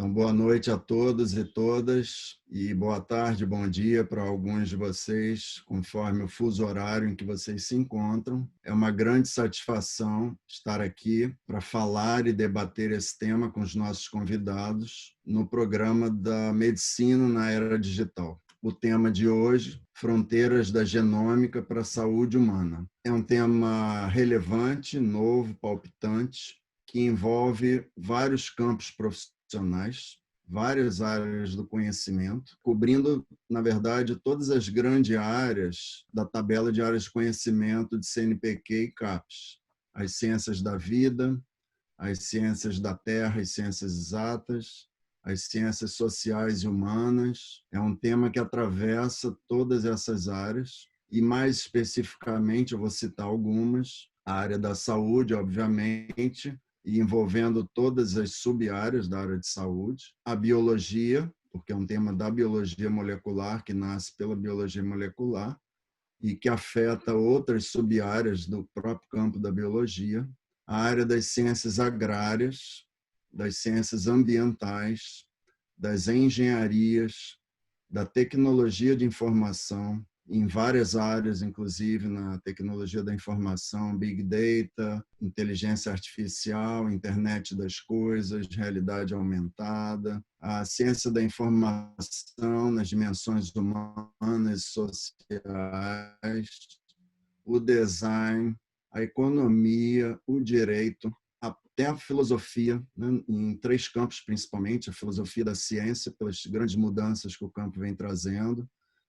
Então, boa noite a todos e todas, e boa tarde, bom dia para alguns de vocês, conforme o fuso horário em que vocês se encontram. É uma grande satisfação estar aqui para falar e debater esse tema com os nossos convidados no programa da Medicina na Era Digital. O tema de hoje, Fronteiras da Genômica para a Saúde Humana. É um tema relevante, novo, palpitante, que envolve vários campos profissionais, várias áreas do conhecimento, cobrindo, na verdade, todas as grandes áreas da tabela de áreas de conhecimento de CNPq e CAPES. As ciências da vida, as ciências da terra e ciências exatas, as ciências sociais e humanas. É um tema que atravessa todas essas áreas e, mais especificamente, eu vou citar algumas, a área da saúde, obviamente, e envolvendo todas as sub-áreas da área de saúde, a biologia, porque é um tema da biologia molecular, que nasce pela biologia molecular e que afeta outras sub-áreas do próprio campo da biologia, a área das ciências agrárias, das ciências ambientais, das engenharias, da tecnologia de informação, em várias áreas, inclusive na tecnologia da informação, Big Data, inteligência artificial, internet das coisas, realidade aumentada, a ciência da informação nas dimensões humanas, sociais, o design, a economia, o direito, até a filosofia, né, em três campos principalmente, a filosofia da ciência, pelas grandes mudanças que o campo vem trazendo,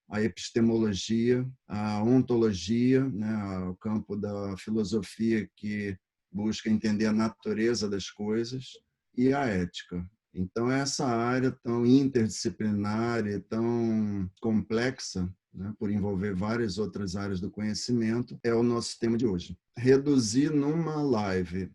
a epistemologia, a ontologia, né, o campo da filosofia que busca entender a natureza das coisas, e a ética. Então, essa área tão interdisciplinar e tão complexa, né, por envolver várias outras áreas do conhecimento, é o nosso tema de hoje. Reduzir numa live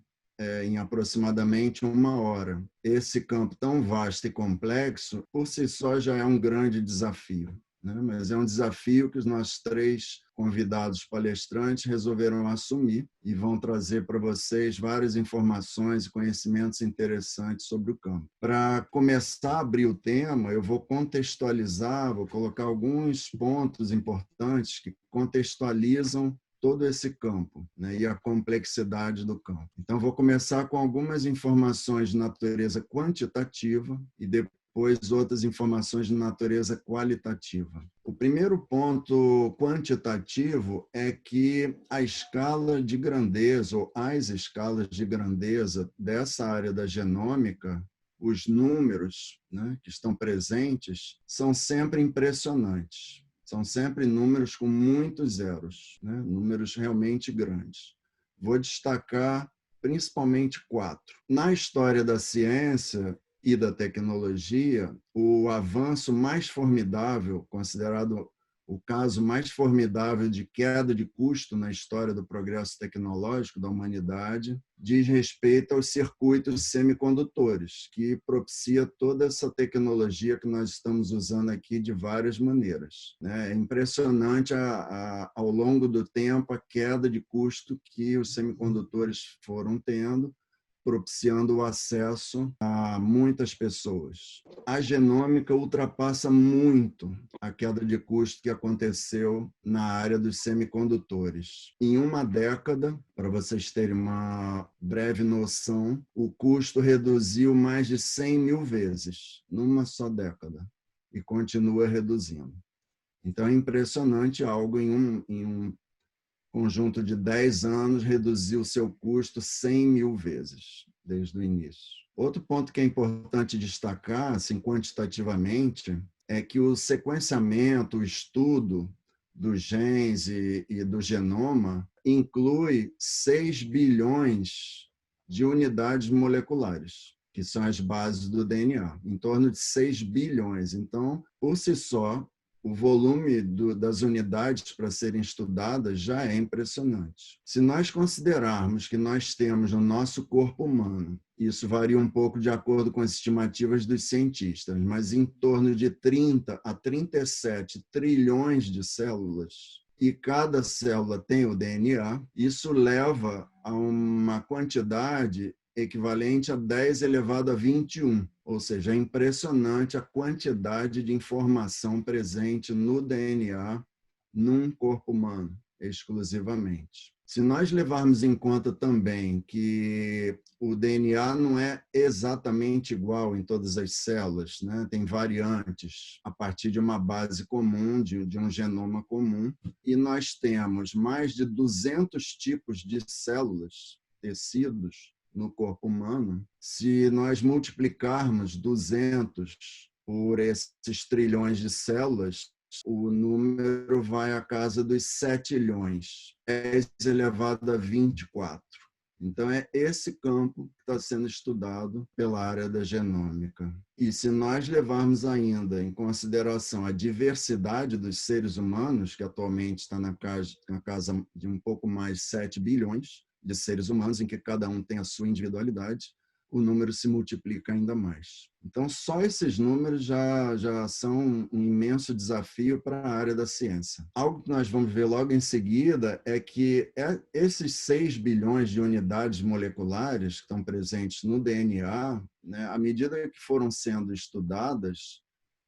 em aproximadamente 1 hora esse campo tão vasto e complexo, por si só já é um grande desafio, né? Mas é um desafio que os nossos três convidados palestrantes resolveram assumir e vão trazer para vocês várias informações e conhecimentos interessantes sobre o campo. Para começar a abrir o tema, eu vou contextualizar, vou colocar alguns pontos importantes que contextualizam todo esse campo, né, e a complexidade do campo. Então, vou começar com algumas informações de natureza quantitativa e depois outras informações de natureza qualitativa. O primeiro ponto quantitativo é que a escala de grandeza, ou as escalas de grandeza dessa área da genômica, os números, né, que estão presentes, são sempre impressionantes. São sempre números com muitos zeros, né? Números realmente grandes. Vou destacar principalmente 4. Na história da ciência e da tecnologia, o avanço mais formidável, considerado o caso mais formidável de queda de custo na história do progresso tecnológico da humanidade, diz respeito aos circuitos semicondutores, que propicia toda essa tecnologia que nós estamos usando aqui de várias maneiras. É impressionante ao longo do tempo a queda de custo que os semicondutores foram tendo, propiciando o acesso a muitas pessoas. A genômica ultrapassa muito a queda de custo que aconteceu na área dos semicondutores. Em 1 década, para vocês terem uma breve noção, o custo reduziu mais de 100 mil vezes, numa só década, e continua reduzindo. Então, é impressionante algo em um conjunto de 10 anos, reduziu seu custo 100 mil vezes, desde o início. Outro ponto que é importante destacar, assim, quantitativamente, é que o sequenciamento, o estudo dos genes e do genoma inclui 6 bilhões de unidades moleculares, que são as bases do DNA, em torno de 6 bilhões. Então, por si só, o volume das unidades para serem estudadas já é impressionante. Se nós considerarmos que nós temos no nosso corpo humano, isso varia um pouco de acordo com as estimativas dos cientistas, mas em torno de 30 a 37 trilhões de células, e cada célula tem o DNA, isso leva a uma quantidade equivalente a 10 elevado a 21, Ou seja, é impressionante a quantidade de informação presente no DNA num corpo humano, exclusivamente. Se nós levarmos em conta também que o DNA não é exatamente igual em todas as células, né? Tem variantes a partir de uma base comum, de um genoma comum, e nós temos mais de 200 tipos de células, tecidos, no corpo humano. Se nós multiplicarmos 200 por esses trilhões de células, o número vai à casa dos 7 trilhões, 10 elevado a 24. Então, é esse campo que está sendo estudado pela área da genômica. E se nós levarmos ainda em consideração a diversidade dos seres humanos, que atualmente está na casa de um pouco mais de 7 bilhões de seres humanos, em que cada um tem a sua individualidade, o número se multiplica ainda mais. Então, só esses números já são um imenso desafio para a área da ciência. Algo que nós vamos ver logo em seguida é que esses 6 bilhões de unidades moleculares que estão presentes no DNA, né, à medida que foram sendo estudadas,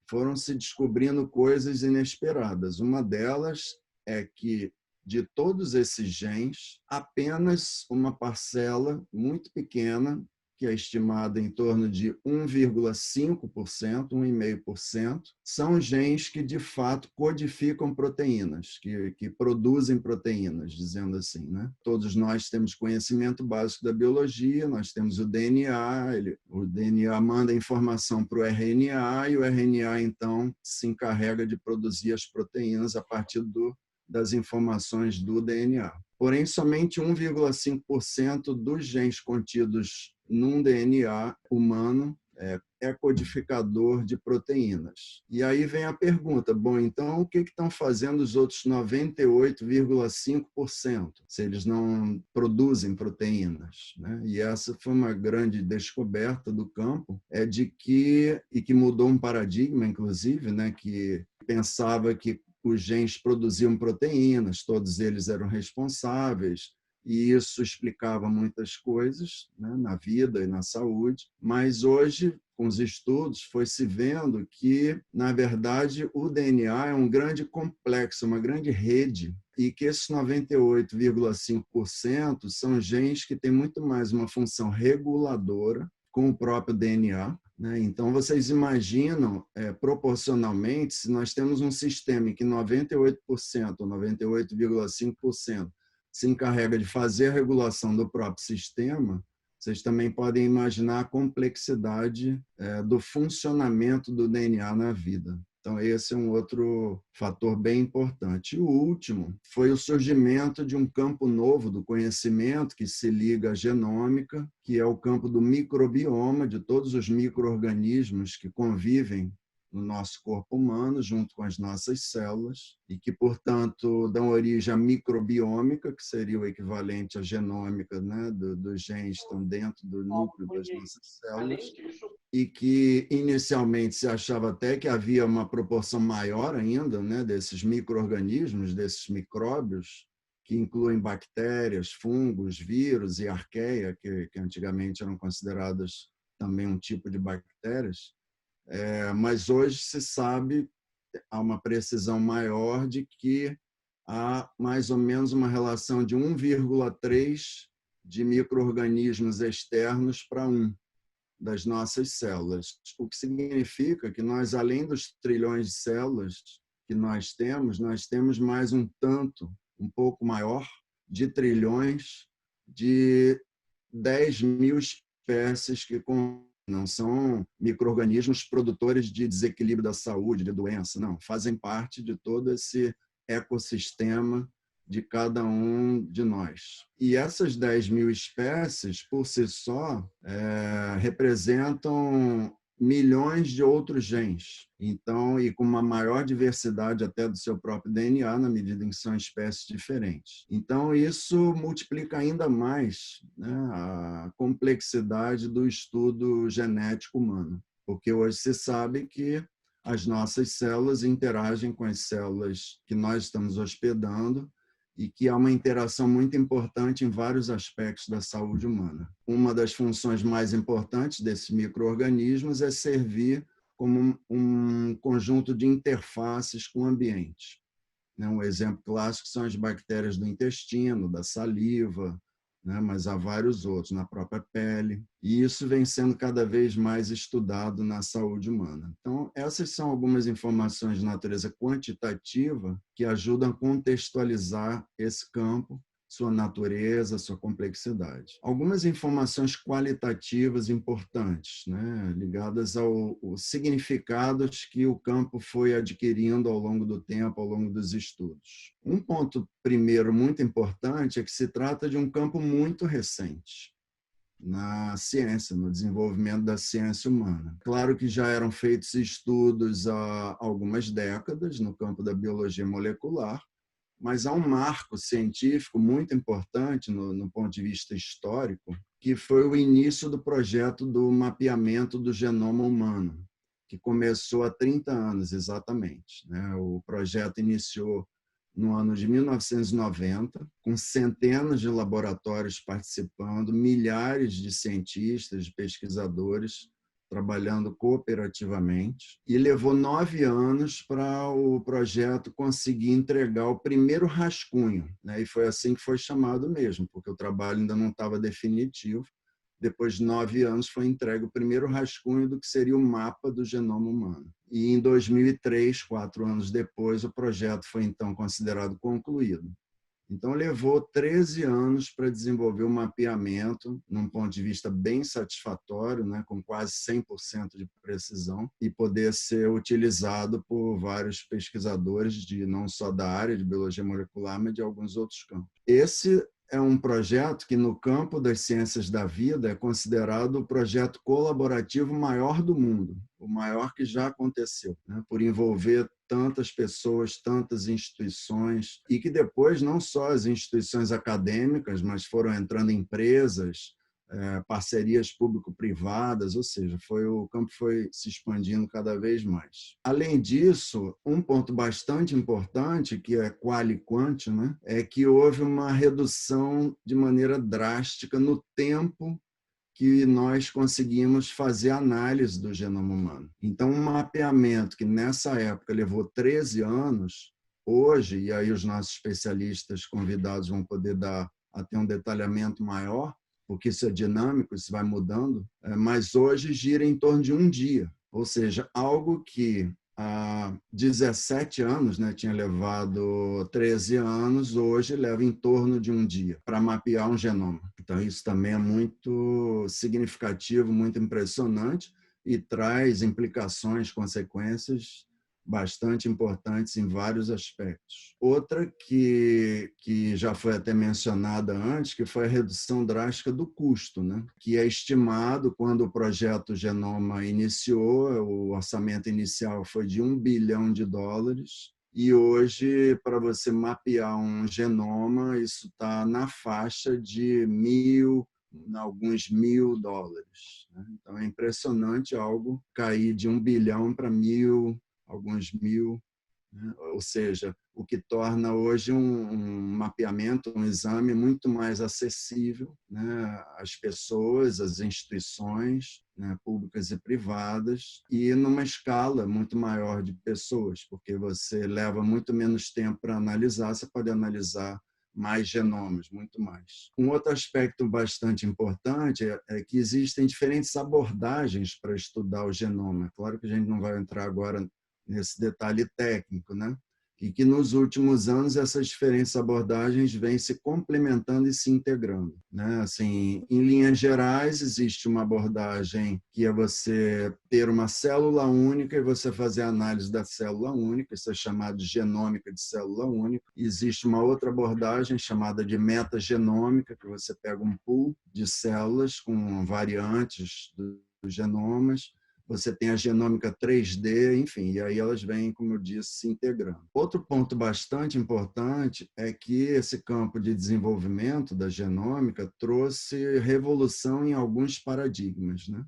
foram se descobrindo coisas inesperadas. Uma delas é que, de todos esses genes, apenas uma parcela muito pequena, que é estimada em torno de 1,5%, 1,5%, são genes que, de fato, codificam proteínas, que produzem proteínas, dizendo assim, né? Todos nós temos conhecimento básico da biologia, nós temos o DNA, o DNA manda informação para o RNA, e o RNA, então, se encarrega de produzir as proteínas a partir das informações do DNA. Porém, somente 1,5% dos genes contidos num DNA humano é codificador de proteínas. E aí vem a pergunta, bom, então o que estão fazendo os outros 98,5%, se eles não produzem proteínas, né? E essa foi uma grande descoberta do campo, e que mudou um paradigma, inclusive, né, que pensava que os genes produziam proteínas, todos eles eram responsáveis, e isso explicava muitas coisas, né, na vida e na saúde. Mas hoje, com os estudos, foi se vendo que, na verdade, o DNA é um grande complexo, uma grande rede, e que esses 98,5% são genes que têm muito mais uma função reguladora com o próprio DNA, né? Então, vocês imaginam, proporcionalmente, se nós temos um sistema em que 98% ou 98,5% se encarrega de fazer a regulação do próprio sistema, vocês também podem imaginar a complexidade do funcionamento do DNA na vida. Então, esse é um outro fator bem importante. E o último foi o surgimento de um campo novo do conhecimento que se liga à genômica, que é o campo do microbioma, de todos os micro-organismos que convivem no nosso corpo humano, junto com as nossas células, e que, portanto, dão origem à microbiômica, que seria o equivalente à genômica, né, dos genes que estão dentro do núcleo das nossas células, e que inicialmente se achava até que havia uma proporção maior ainda, né, desses micro-organismos, desses micróbios, que incluem bactérias, fungos, vírus e arqueia, que antigamente eram consideradas também um tipo de bactérias. Mas hoje se sabe, há uma precisão maior de que há mais ou menos uma relação de 1,3 de micro-organismos externos para 1 das nossas células, o que significa que nós, além dos trilhões de células que nós temos mais um tanto, um pouco maior, de trilhões de 10.000 espécies que não são micro-organismos produtores de desequilíbrio da saúde, de doença, não, fazem parte de todo esse ecossistema de cada um de nós. E essas 10.000 espécies, por si só, representam milhões de outros genes. Então, e com uma maior diversidade até do seu próprio DNA, na medida em que são espécies diferentes. Então, isso multiplica ainda mais, né, a complexidade do estudo genético humano, porque hoje se sabe que as nossas células interagem com as células que nós estamos hospedando, e que há uma interação muito importante em vários aspectos da saúde humana. Uma das funções mais importantes desses micro-organismos é servir como um conjunto de interfaces com o ambiente. Um exemplo clássico são as bactérias do intestino, da saliva, mas há vários outros, na própria pele. E isso vem sendo cada vez mais estudado na saúde humana. Então, essas são algumas informações de natureza quantitativa que ajudam a contextualizar esse campo, sua natureza, sua complexidade. Algumas informações qualitativas importantes, ligadas aos significados que o campo foi adquirindo ao longo do tempo, ao longo dos estudos. Um ponto, primeiro, muito importante é que se trata de um campo muito recente na ciência, no desenvolvimento da ciência humana. Claro que já eram feitos estudos há algumas décadas no campo da biologia molecular, mas há um marco científico muito importante no ponto de vista histórico, que foi o início do projeto do mapeamento do genoma humano, que começou há 30 anos exatamente. O projeto iniciou no ano de 1990, com centenas de laboratórios participando, milhares de cientistas, de pesquisadores, trabalhando cooperativamente, e levou 9 anos para o projeto conseguir entregar o primeiro rascunho, e foi assim que foi chamado mesmo, porque o trabalho ainda não estava definitivo. Depois de 9 anos foi entregue o primeiro rascunho do que seria o mapa do genoma humano. E em 2003, 4 anos depois, o projeto foi então considerado concluído. Então, levou 13 anos para desenvolver o mapeamento, num ponto de vista bem satisfatório, com quase 100% de precisão, e poder ser utilizado por vários pesquisadores, não só da área de biologia molecular, mas de alguns outros campos. Esse é um projeto que, no campo das ciências da vida, é considerado o projeto colaborativo maior do mundo, o maior que já aconteceu, por envolver tantas pessoas, tantas instituições, e que depois não só as instituições acadêmicas, mas foram entrando empresas, parcerias público-privadas, ou seja, o campo foi se expandindo cada vez mais. Além disso, um ponto bastante importante, que é qual e quant, é que houve uma redução de maneira drástica no tempo que nós conseguimos fazer análise do genoma humano. Então, um mapeamento que nessa época levou 13 anos, hoje, e aí os nossos especialistas convidados vão poder dar até um detalhamento maior, porque isso é dinâmico, isso vai mudando, mas hoje gira em torno de um dia, ou seja, algo que há 17 anos, tinha levado 13 anos, hoje leva em torno de um dia para mapear um genoma. Então, isso também é muito significativo, muito impressionante e traz implicações, consequências bastante importantes em vários aspectos. Outra que já foi até mencionada antes, que foi a redução drástica do custo, que é estimado, quando o projeto Genoma iniciou, o orçamento inicial foi de US$ 1 bilhão, e hoje, para você mapear um genoma, isso está na faixa de alguns $1.000. Então, é impressionante algo cair de 1 bilhão para 1.000, alguns mil, ou seja, o que torna hoje um mapeamento, um exame muito mais acessível às pessoas, às instituições públicas e privadas, e numa escala muito maior de pessoas, porque você leva muito menos tempo para analisar, você pode analisar mais genomas, muito mais. Um outro aspecto bastante importante é que existem diferentes abordagens para estudar o genoma. Claro que a gente não vai entrar agora nesse detalhe técnico, e que nos últimos anos essas diferentes abordagens vêm se complementando e se integrando. Assim, em linhas gerais, existe uma abordagem que é você ter uma célula única e você fazer a análise da célula única, isso é chamado de genômica de célula única. Existe uma outra abordagem chamada de metagenômica, que você pega um pool de células com variantes dos genomas você tem a genômica 3D, enfim, e aí elas vêm, como eu disse, se integrando. Outro ponto bastante importante é que esse campo de desenvolvimento da genômica trouxe revolução em alguns paradigmas, né?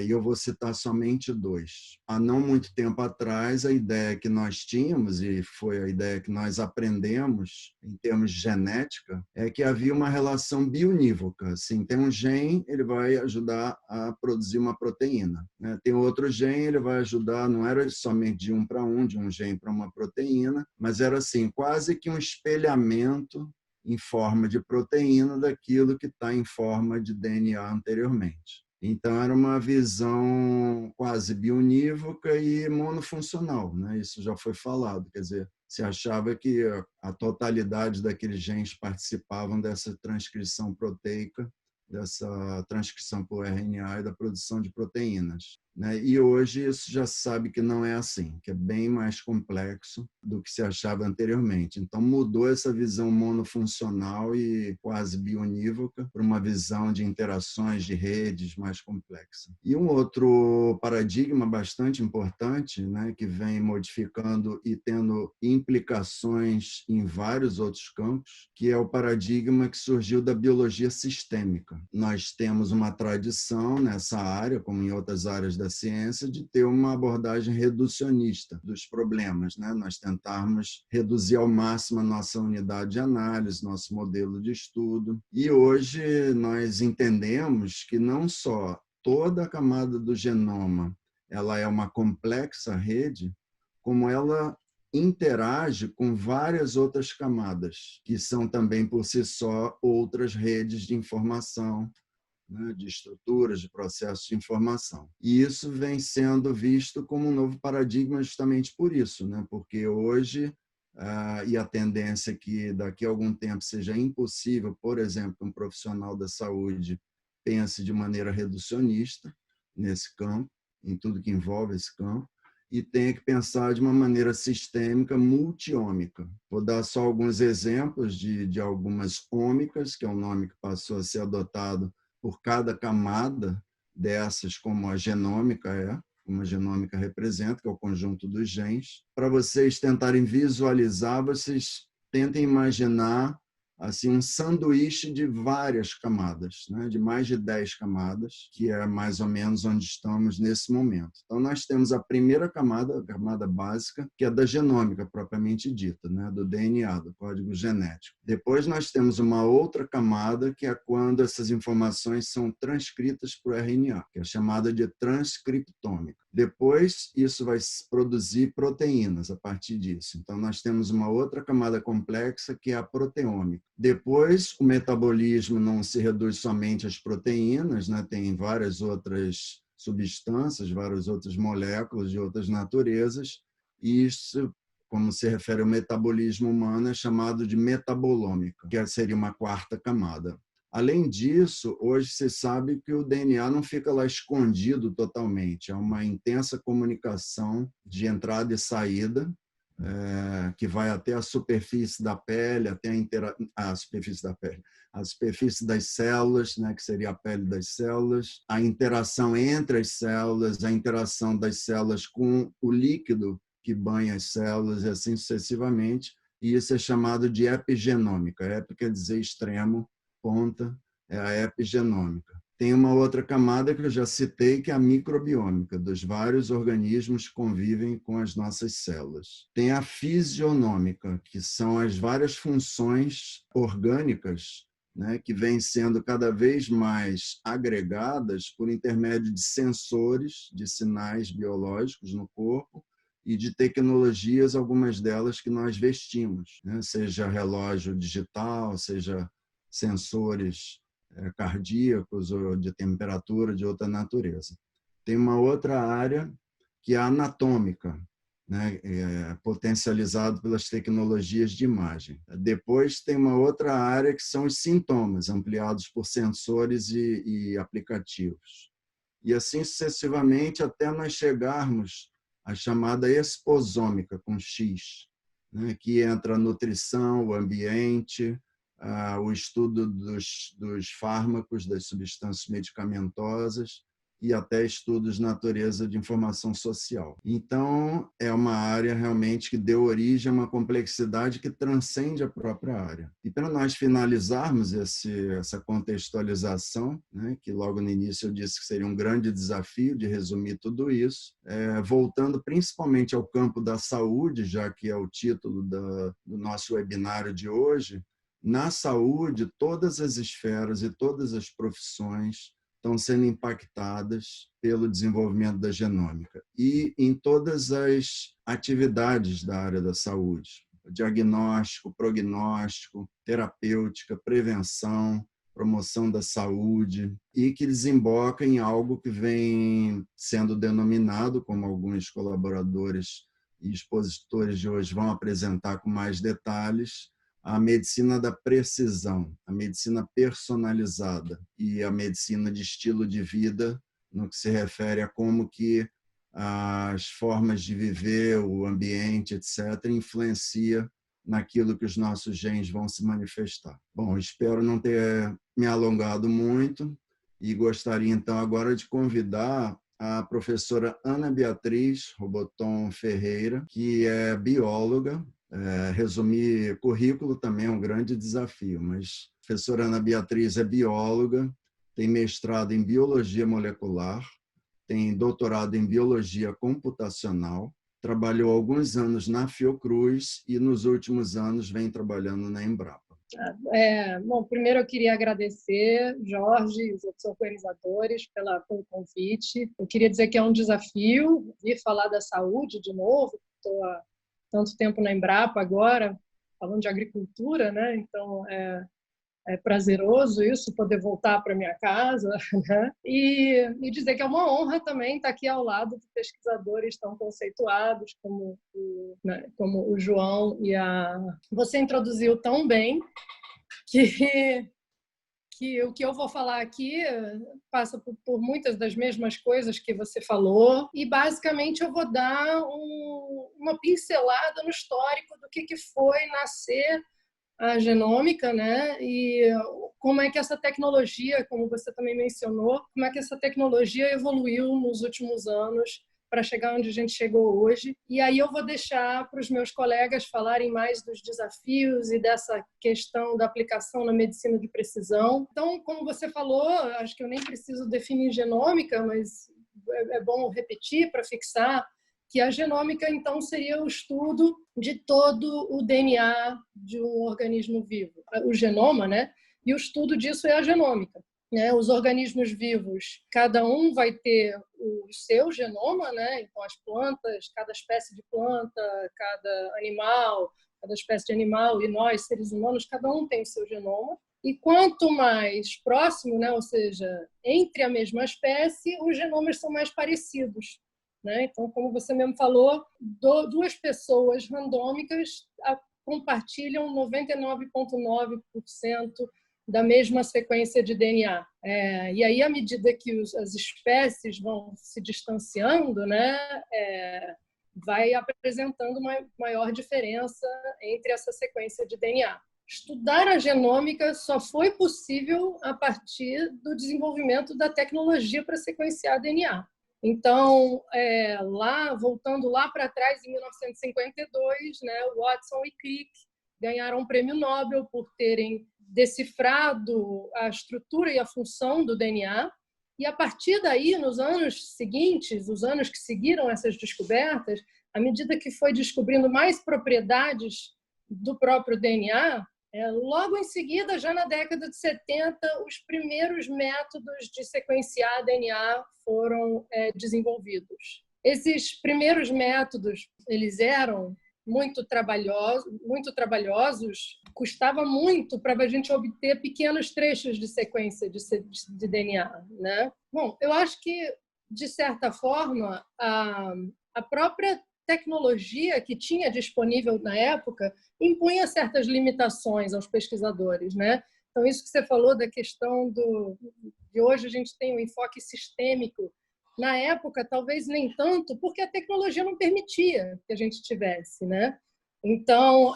E eu vou citar somente dois. Há não muito tempo atrás, a ideia que nós tínhamos, e foi a ideia que nós aprendemos em termos de genética, é que havia uma relação bionívoca. Assim, tem um gene, ele vai ajudar a produzir uma proteína, né? Tem outro gene, ele vai ajudar, não era somente de um para um, de um gene para uma proteína, mas era assim, quase que um espelhamento em forma de proteína daquilo que está em forma de DNA anteriormente. Então, era uma visão quase bionívoca e monofuncional, né? Isso já foi falado, quer dizer, se achava que a totalidade daqueles genes participavam dessa transcrição proteica, dessa transcrição por RNA e da produção de proteínas, né? E hoje isso já se sabe que não é assim, que é bem mais complexo do que se achava anteriormente. Então mudou essa visão monofuncional e quase bionívoca para uma visão de interações de redes mais complexa. E um outro paradigma bastante importante, né, que vem modificando e tendo implicações em vários outros campos, que é o paradigma que surgiu da biologia sistêmica. Nós temos uma tradição nessa área, como em outras áreas da ciência, de ter uma abordagem reducionista dos problemas, né? Nós tentarmos reduzir ao máximo a nossa unidade de análise, nosso modelo de estudo. E hoje nós entendemos que não só toda a camada do genoma ela é uma complexa rede, como ela interage com várias outras camadas, que são também por si só outras redes de informação, né, de estruturas, de processos de informação. E isso vem sendo visto como um novo paradigma justamente por isso, né? Porque hoje, e a tendência é que daqui a algum tempo seja impossível, por exemplo, que um profissional da saúde pense de maneira reducionista nesse campo, em tudo que envolve esse campo, e tenha que pensar de uma maneira sistêmica, multiômica. Vou dar só alguns exemplos de algumas ômicas, que é um nome que passou a ser adotado por cada camada dessas, como a genômica como a genômica representa, que é o conjunto dos genes. Para vocês tentarem visualizar, vocês tentem imaginar assim um sanduíche de várias camadas, né? De mais de 10 camadas, que é mais ou menos onde estamos nesse momento. Então, nós temos a primeira camada, a camada básica, que é da genômica, propriamente dita, né? Do DNA, do código genético. Depois, nós temos uma outra camada, que é quando essas informações são transcritas por RNA, que é chamada de transcriptômica. Depois, isso vai produzir proteínas a partir disso. Então, nós temos uma outra camada complexa, que é a proteômica. Depois, o metabolismo não se reduz somente às proteínas, né? Tem várias outras substâncias, várias outras moléculas de outras naturezas, e isso, como se refere ao metabolismo humano, é chamado de metabolômica, que seria uma quarta camada. Além disso, hoje se sabe que o DNA não fica lá escondido totalmente, é uma intensa comunicação de entrada e saída, que vai até a superfície da pele, até a superfície da pele, a superfície das células, né, que seria a pele das células, a interação entre as células, a interação das células com o líquido que banha as células e assim sucessivamente, e isso é chamado de epigenômica. Epi quer dizer extremo, ponta, é a epigenômica. Tem uma outra camada que eu já citei, que é a microbiômica, dos vários organismos que convivem com as nossas células. Tem a fisionômica, que são as várias funções orgânicas, né, que vêm sendo cada vez mais agregadas por intermédio de sensores, de sinais biológicos no corpo, e de tecnologias, algumas delas que nós vestimos, né? Seja relógio digital, seja sensores cardíacos ou de temperatura de outra natureza. Tem uma outra área que é a anatômica, né? Potencializado pelas tecnologias de imagem. Depois tem uma outra área que são os sintomas, ampliados por sensores e aplicativos. E assim sucessivamente até nós chegarmos à chamada exposômica, com X, né? Que entra a nutrição, o ambiente, o estudo dos fármacos, das substâncias medicamentosas e até estudos de natureza de informação social. Então, é uma área realmente que deu origem a uma complexidade que transcende a própria área. E para nós finalizarmos essa contextualização, né, que logo no início eu disse que seria um grande desafio de resumir tudo isso, voltando principalmente ao campo da saúde, já que é o título do nosso webinário de hoje, na saúde, todas as esferas e todas as profissões estão sendo impactadas pelo desenvolvimento da genômica e em todas as atividades da área da saúde, diagnóstico, prognóstico, terapêutica, prevenção, promoção da saúde, e que desemboca em algo que vem sendo denominado, como alguns colaboradores e expositores de hoje vão apresentar com mais detalhes, a medicina da precisão, a medicina personalizada e a medicina de estilo de vida, no que se refere a como que as formas de viver, o ambiente, etc., influencia naquilo que os nossos genes vão se manifestar. Bom, espero não ter me alongado muito e gostaria, então, agora de convidar a professora Ana Beatriz Roboton Ferreira, que é bióloga. Resumir currículo também é um grande desafio, mas a professora Ana Beatriz é bióloga, tem mestrado em biologia molecular, tem doutorado em biologia computacional, trabalhou alguns anos na Fiocruz e nos últimos anos vem trabalhando na Embrapa. Bom, primeiro eu queria agradecer, Jorge e os outros organizadores pelo convite. Eu queria dizer que é um desafio vir falar da saúde de novo. Estou há tanto tempo na Embrapa agora, falando de agricultura, né? Então é prazeroso isso, poder voltar para minha casa, né? E dizer que é uma honra também estar aqui ao lado de pesquisadores tão conceituados como o João e a... Você introduziu tão bem que o que eu vou falar aqui passa por muitas das mesmas coisas que você falou e, basicamente, eu vou dar uma pincelada no histórico do que foi nascer a genômica, né? E como é que essa tecnologia, como você também mencionou, como é que essa tecnologia evoluiu nos últimos anos para chegar onde a gente chegou hoje. E aí eu vou deixar para os meus colegas falarem mais dos desafios e dessa questão da aplicação na medicina de precisão. Então, como você falou, acho que eu nem preciso definir genômica, mas é bom repetir para fixar que a genômica, então, seria o estudo de todo o DNA de um organismo vivo, o genoma, né? E o estudo disso é a genômica. Né? Os organismos vivos, cada um vai ter o seu genoma, né? Então, as plantas, cada espécie de planta, cada espécie de animal, e nós, seres humanos, cada um tem o seu genoma. E quanto mais próximo, né? Ou seja, entre a mesma espécie, os genomas são mais parecidos. Né? Então, como você mesmo falou, duas pessoas randômicas compartilham 99,9% da mesma sequência de DNA. E aí, à medida que as espécies vão se distanciando, né, vai apresentando uma maior diferença entre essa sequência de DNA. Estudar a genômica só foi possível a partir do desenvolvimento da tecnologia para sequenciar DNA. Então, voltando lá para trás, em 1952, né, Watson e Crick ganharam um prêmio Nobel por terem decifrado a estrutura e a função do DNA. E, a partir daí, nos anos seguintes, os anos que seguiram essas descobertas, à medida que foi descobrindo mais propriedades do próprio DNA, logo em seguida, já na década de 70, os primeiros métodos de sequenciar DNA foram desenvolvidos. Esses primeiros métodos, eles eram muito trabalhosos, custava muito para a gente obter pequenos trechos de sequência de DNA. Né? Bom, eu acho que, de certa forma, a própria tecnologia que tinha disponível na época impunha certas limitações aos pesquisadores, né? Então, isso que você falou da questão de hoje a gente tem um enfoque sistêmico. Na época, talvez nem tanto, porque a tecnologia não permitia que a gente tivesse, né? Então,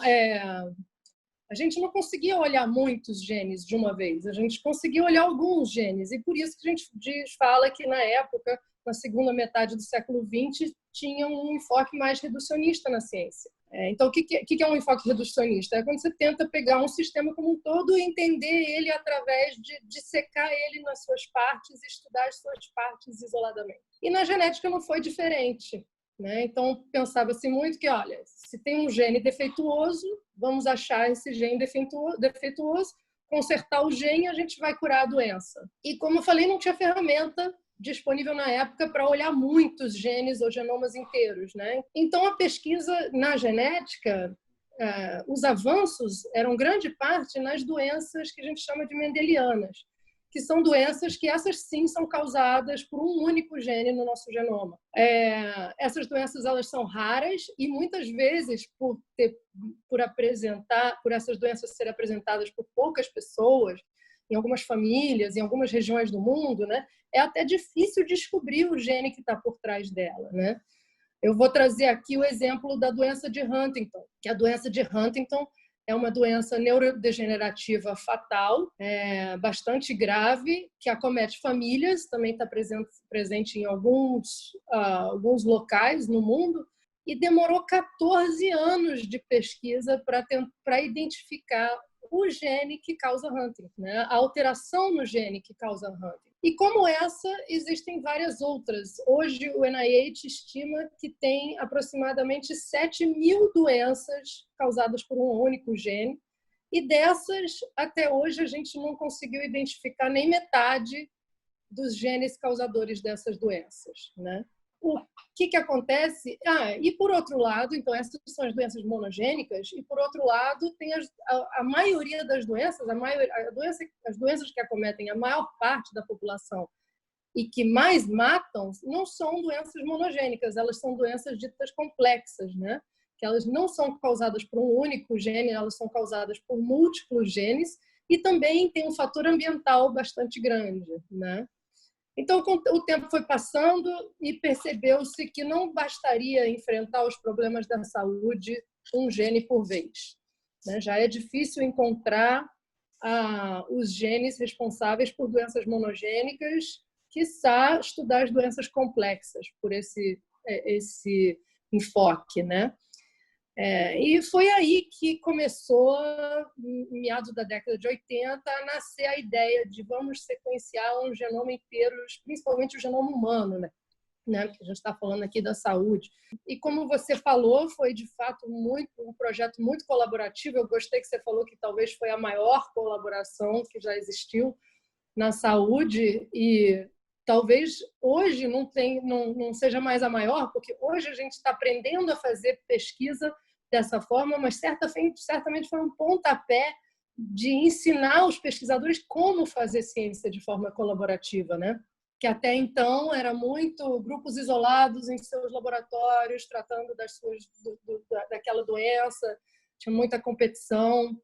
A gente não conseguia olhar muitos genes de uma vez, a gente conseguia olhar alguns genes, e por isso que a gente fala que, na época, na segunda metade do século XX, tinha um enfoque mais reducionista na ciência. Então, o que é um enfoque reducionista? É quando você tenta pegar um sistema como um todo e entender ele através de dissecar ele nas suas partes e estudar as suas partes isoladamente. E na genética não foi diferente. Então, pensava-se muito que, olha, se tem um gene defeituoso, vamos achar esse gene defeituoso, consertar o gene e a gente vai curar a doença. E, como eu falei, não tinha ferramenta disponível na época para olhar muitos genes ou genomas inteiros. Então, a pesquisa na genética, os avanços eram grande parte nas doenças que a gente chama de mendelianas, que são doenças que essas sim são causadas por um único gene no nosso genoma. Essas doenças elas são raras e muitas vezes por essas doenças serem apresentadas por poucas pessoas, em algumas famílias, em algumas regiões do mundo, é até difícil descobrir o gene que está por trás dela. Eu vou trazer aqui o exemplo da doença de Huntington, que a doença de Huntington é uma doença neurodegenerativa fatal, bastante grave, que acomete famílias, também está presente em alguns locais no mundo, e demorou 14 anos de pesquisa para identificar o gene que causa Huntington, a alteração no gene que causa Huntington. E como essa, existem várias outras. Hoje, o NIH estima que tem aproximadamente 7.000 doenças causadas por um único gene, e dessas, até hoje, a gente não conseguiu identificar nem metade dos genes causadores dessas doenças. O que acontece? E por outro lado, então essas são as doenças monogênicas, e por outro lado tem a maioria das doenças, as doenças que acometem a maior parte da população e que mais matam não são doenças monogênicas, elas são doenças ditas complexas, que elas não são causadas por um único gene, elas são causadas por múltiplos genes e também tem um fator ambiental bastante grande. Então, o tempo foi passando e percebeu-se que não bastaria enfrentar os problemas da saúde um gene por vez. Já é difícil encontrar os genes responsáveis por doenças monogênicas, quiçá estudar as doenças complexas por esse enfoque. E foi aí que começou, em meados da década de 80, a nascer a ideia de vamos sequenciar um genoma inteiro, principalmente o genoma humano, porque a gente está falando aqui da saúde. E como você falou, foi de fato um projeto muito colaborativo. Eu gostei que você falou que talvez foi a maior colaboração que já existiu na saúde e talvez hoje não seja mais a maior, porque hoje a gente está aprendendo a fazer pesquisa dessa forma, mas certamente foi um pontapé de ensinar os pesquisadores como fazer ciência de forma colaborativa, Que até então era muito grupos isolados em seus laboratórios, tratando daquela doença, tinha muita competição.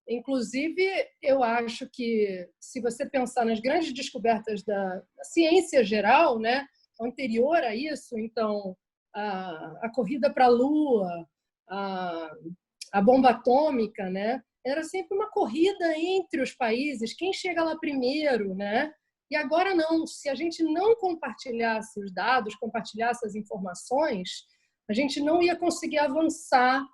Inclusive, eu acho que, se você pensar nas grandes descobertas da ciência geral, anterior a isso, então, a corrida para a Lua, a bomba atômica, era sempre uma corrida entre os países, quem chega lá primeiro, E agora não, se a gente não compartilhasse os dados, compartilhasse as informações, a gente não ia conseguir avançar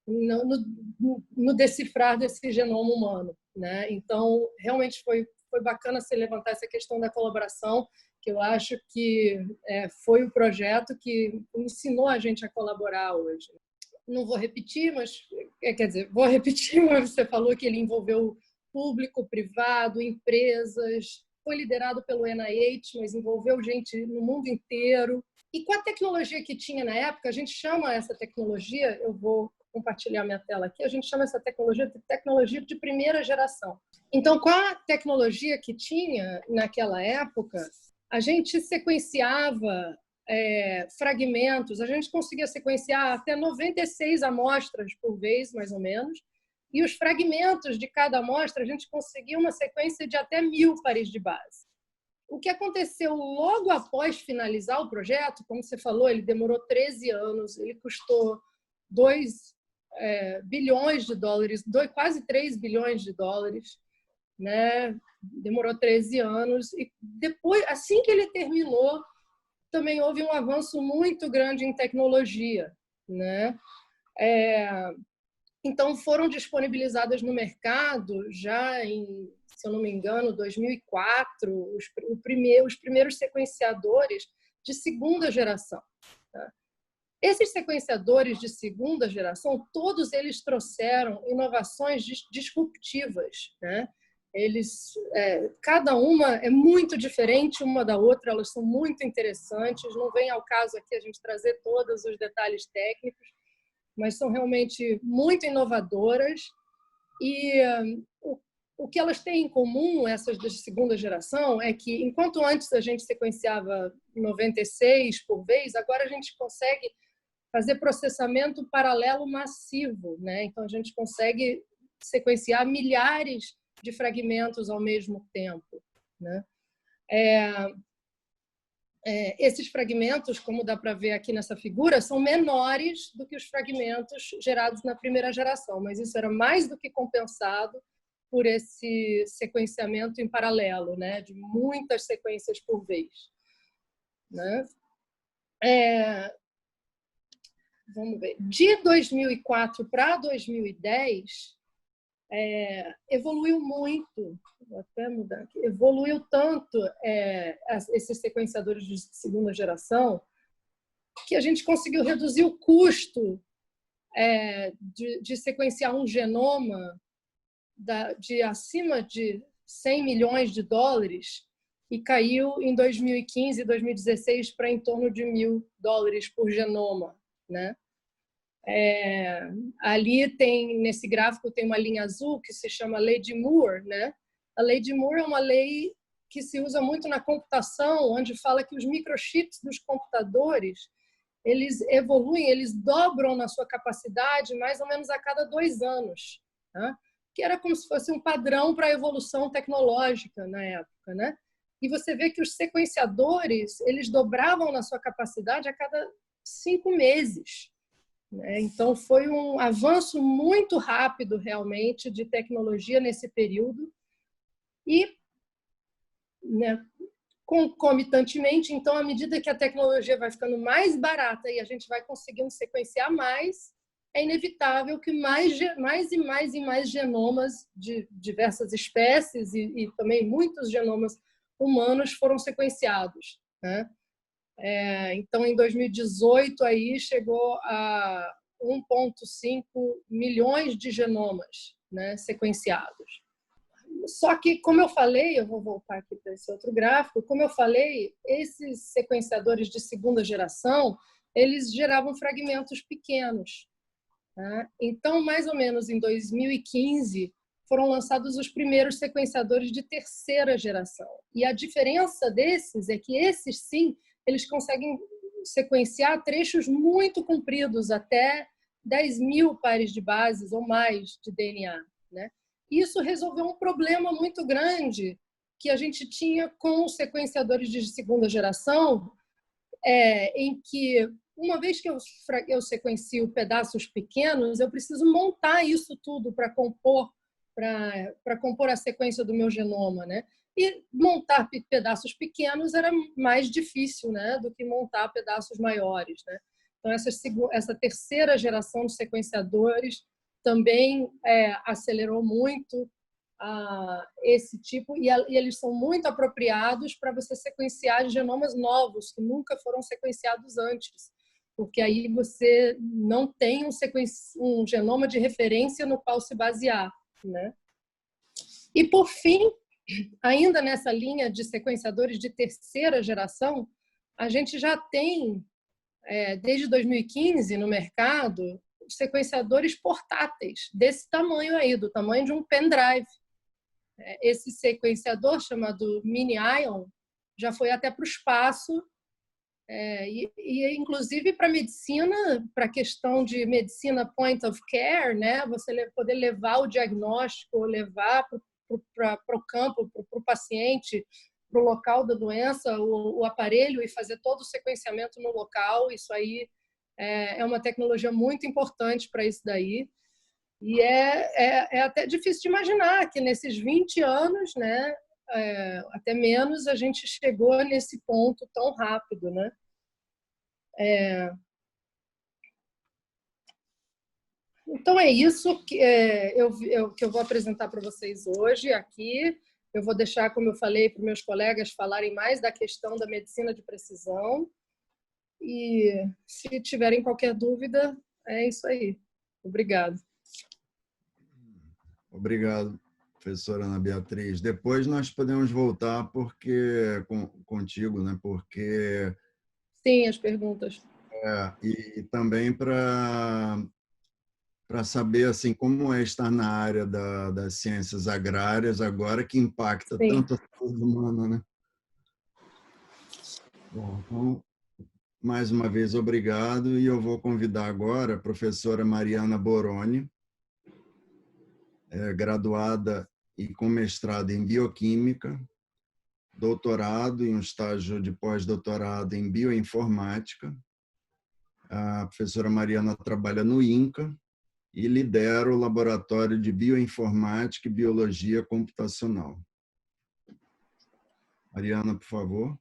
no decifrar desse genoma humano. Então, realmente foi bacana você levantar essa questão da colaboração, que eu acho que foi o projeto que ensinou a gente a colaborar hoje. Não vou repetir, mas vou repetir, mas você falou que ele envolveu público, privado, empresas, foi liderado pelo NIH, mas envolveu gente no mundo inteiro. E com a tecnologia que tinha na época, a gente chama essa tecnologia, eu vou compartilhar minha tela aqui, a gente chama essa tecnologia de primeira geração. Então, com a tecnologia que tinha naquela época, a gente sequenciava fragmentos, a gente conseguia sequenciar até 96 amostras por vez, mais ou menos, e os fragmentos de cada amostra, a gente conseguia uma sequência de até 1.000 pares de base. O que aconteceu logo após finalizar o projeto, como você falou, ele demorou 13 anos, ele custou bilhões de dólares, quase 3 bilhões de dólares, né? Demorou 13 anos. E depois, assim que ele terminou, também houve um avanço muito grande em tecnologia, né? Então, foram disponibilizadas no mercado já em, se eu não me engano, 2004, os primeiros sequenciadores de segunda geração. Tá? Esses sequenciadores de segunda geração, todos eles trouxeram inovações disruptivas, né? Cada uma é muito diferente uma da outra, elas são muito interessantes, não vem ao caso aqui a gente trazer todos os detalhes técnicos, mas são realmente muito inovadoras. E o que elas têm em comum, essas de segunda geração, é que, enquanto antes a gente sequenciava 96 por vez, agora a gente consegue fazer processamento paralelo massivo, né? Então, a gente consegue sequenciar milhares de fragmentos ao mesmo tempo, né? Esses fragmentos, como dá para ver aqui nessa figura, são menores do que os fragmentos gerados na primeira geração, mas isso era mais do que compensado por esse sequenciamento em paralelo, né, de muitas sequências por vez, né? Vamos ver. De 2004 para 2010, evoluiu muito. Vou até mudar aqui. Evoluiu tanto esses sequenciadores de segunda geração que a gente conseguiu reduzir o custo de sequenciar um genoma de acima de 100 milhões de dólares e caiu em 2015 e 2016 para em torno de $1.000 por genoma, né? Ali nesse gráfico tem uma linha azul que se chama Lei de Moore, né? A Lei de Moore é uma lei que se usa muito na computação, onde fala que os microchips dos computadores eles evoluem, eles dobram na sua capacidade mais ou menos a cada 2 anos, tá? Que era como se fosse um padrão para a evolução tecnológica na época, né? E você vê que os sequenciadores eles dobravam na sua capacidade a cada 5 meses. Então, foi um avanço muito rápido, realmente, de tecnologia nesse período. E, né, concomitantemente, então, à medida que a tecnologia vai ficando mais barata e a gente vai conseguindo sequenciar mais, é inevitável que mais e mais genomas de diversas espécies e também muitos genomas humanos foram sequenciados, né? Então, em 2018, aí chegou a 1,5 milhões de genomas, né, sequenciados. Só que, como eu falei, eu vou voltar aqui para esse outro gráfico, como eu falei, esses sequenciadores de segunda geração, eles geravam fragmentos pequenos, tá? Então, mais ou menos em 2015, foram lançados os primeiros sequenciadores de terceira geração. E a diferença desses é que esses, sim, eles conseguem sequenciar trechos muito compridos, até 10.000 pares de bases ou mais de DNA, né? Isso resolveu um problema muito grande que a gente tinha com os sequenciadores de segunda geração, em que, uma vez que eu sequencio pedaços pequenos, eu preciso montar isso tudo para compor a sequência do meu genoma, né? E montar pedaços pequenos era mais difícil, né, do que montar pedaços maiores, né? Então, essa terceira geração de sequenciadores também acelerou muito esse tipo, e eles são muito apropriados para você sequenciar genomas novos, que nunca foram sequenciados antes, porque aí você não tem um genoma de referência no qual se basear, né? E, por fim, ainda nessa linha de sequenciadores de terceira geração, a gente já tem, desde 2015, no mercado, sequenciadores portáteis, desse tamanho aí, do tamanho de um pendrive. Esse sequenciador, chamado Mini-Ion, já foi até para o espaço, inclusive para medicina, para a questão de medicina point of care, né? Você poder levar o diagnóstico, levar para o campo, para o paciente, para o local da doença, o aparelho, e fazer todo o sequenciamento no local. Isso aí é uma tecnologia muito importante para isso daí. E é até difícil de imaginar que nesses 20 anos, né, até menos, a gente chegou nesse ponto tão rápido, né? Então é isso que que eu vou apresentar para vocês hoje aqui. Eu vou deixar, como eu falei, para os meus colegas falarem mais da questão da medicina de precisão. E se tiverem qualquer dúvida, é isso aí. Obrigado. Obrigado, professora Ana Beatriz. Depois nós podemos voltar contigo, né? Porque sim, as perguntas. E também para saber assim como é estar na área das ciências agrárias agora que impacta sim. tanto a saúde humana, né? Bom, então, mais uma vez, obrigado. E eu vou convidar agora a professora Mariana Boroni, graduada e com mestrado em Bioquímica, doutorado e um estágio de pós-doutorado em Bioinformática. A professora Mariana trabalha no INCA e lidera o Laboratório de Bioinformática e Biologia Computacional. Mariana, por favor.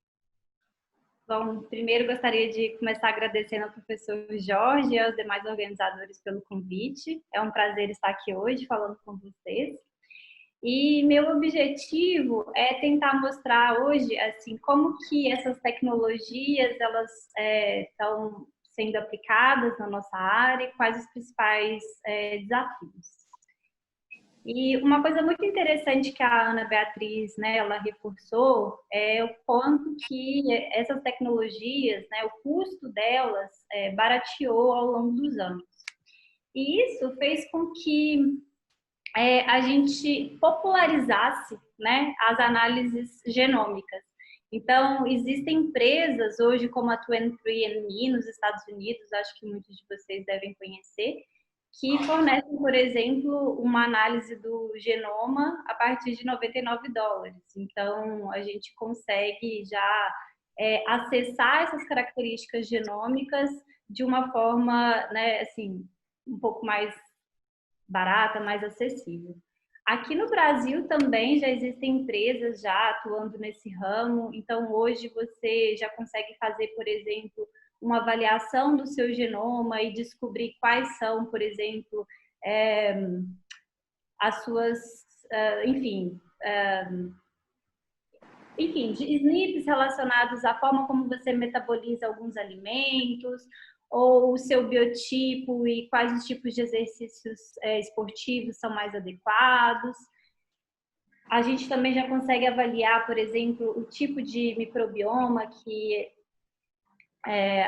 Bom, primeiro gostaria de começar agradecendo ao professor Jorge e aos demais organizadores pelo convite. É um prazer estar aqui hoje falando com vocês. E meu objetivo é tentar mostrar hoje assim como que essas tecnologias elas estão sendo aplicadas na nossa área e quais os principais desafios. E uma coisa muito interessante que a Ana Beatriz, né, ela reforçou é o quanto que essas tecnologias, né, o custo delas barateou ao longo dos anos. E isso fez com que a gente popularizasse, né, as análises genômicas. Então, existem empresas hoje como a 23andMe nos Estados Unidos, acho que muitos de vocês devem conhecer, que fornecem, por exemplo, uma análise do genoma a partir de $99. Então, a gente consegue já acessar essas características genômicas de uma forma, né, assim, um pouco mais barata, mais acessível. Aqui no Brasil também já existem empresas já atuando nesse ramo, então hoje você já consegue fazer, por exemplo, uma avaliação do seu genoma e descobrir quais são, por exemplo, as suas, enfim, SNPs relacionados à forma como você metaboliza alguns alimentos, ou o seu biotipo e quais os tipos de exercícios esportivos são mais adequados. A gente também já consegue avaliar, por exemplo, o tipo de microbioma que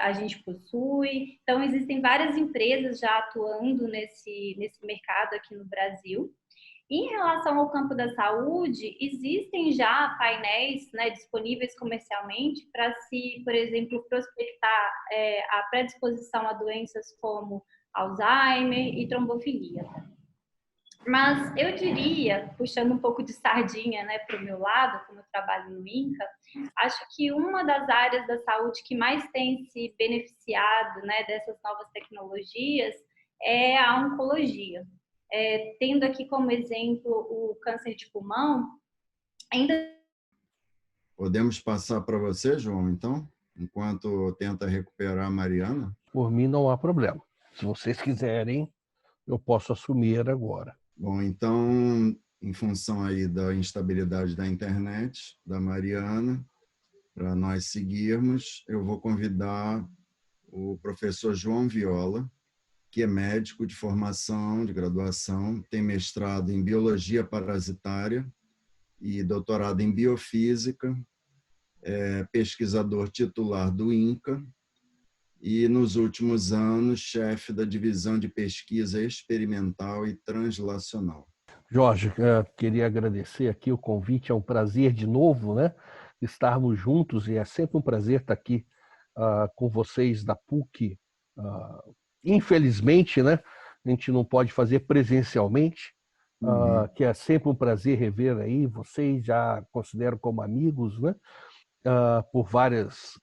a gente possui. Então, existem várias empresas já atuando nesse mercado aqui no Brasil. Em relação ao campo da saúde, existem já painéis, né, disponíveis comercialmente para se, por exemplo, prospectar a predisposição a doenças como Alzheimer e trombofilia. Mas eu diria, puxando um pouco de sardinha, né, para o meu lado, como eu trabalho no INCA, acho que uma das áreas da saúde que mais tem se beneficiado, né, dessas novas tecnologias é a oncologia. Tendo aqui como exemplo o câncer de pulmão, ainda... Podemos passar para você, João, então, enquanto tenta recuperar a Mariana? Por mim não há problema. Se vocês quiserem, eu posso assumir agora. Bom, então, em função aí da instabilidade da internet, da Mariana, para nós seguirmos, eu vou convidar o professor João Viola, que é médico de formação, de graduação, tem mestrado em biologia parasitária e doutorado em biofísica, é pesquisador titular do INCA e, nos últimos anos, chefe da divisão de pesquisa experimental e translacional. Jorge, queria agradecer aqui o convite, é um prazer de novo, né, estarmos juntos e é sempre um prazer estar aqui com vocês da PUC. Infelizmente, né, a gente não pode fazer presencialmente, que é sempre um prazer rever aí, vocês já considero como amigos, né, por vários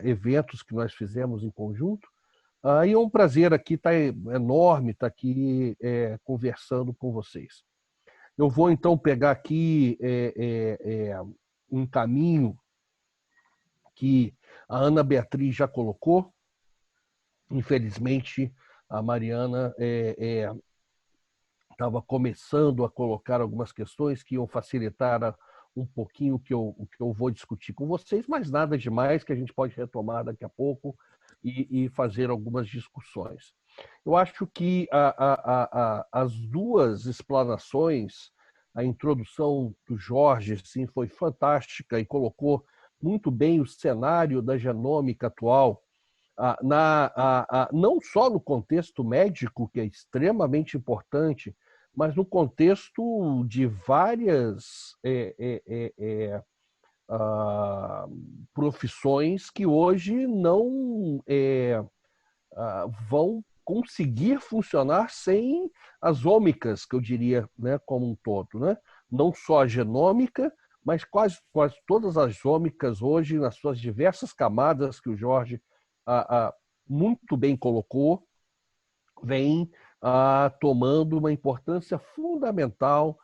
eventos que nós fizemos em conjunto, E é um prazer aqui, enorme estar aqui conversando com vocês. Eu vou então pegar aqui um caminho que a Ana Beatriz já colocou. Infelizmente, a Mariana estava começando a colocar algumas questões que iam facilitar um pouquinho o que eu vou discutir com vocês, mas nada demais, que a gente pode retomar daqui a pouco e fazer algumas discussões. Eu acho que as duas explanações, a introdução do Jorge, sim, foi fantástica e colocou muito bem o cenário da genômica atual, não só no contexto médico, que é extremamente importante, mas no contexto de várias profissões que hoje não vão conseguir funcionar sem as ômicas, que eu diria, né, como um todo, né? Não só a genômica, mas quase todas as ômicas hoje, nas suas diversas camadas, que o Jorge muito bem colocou, vem tomando uma importância fundamental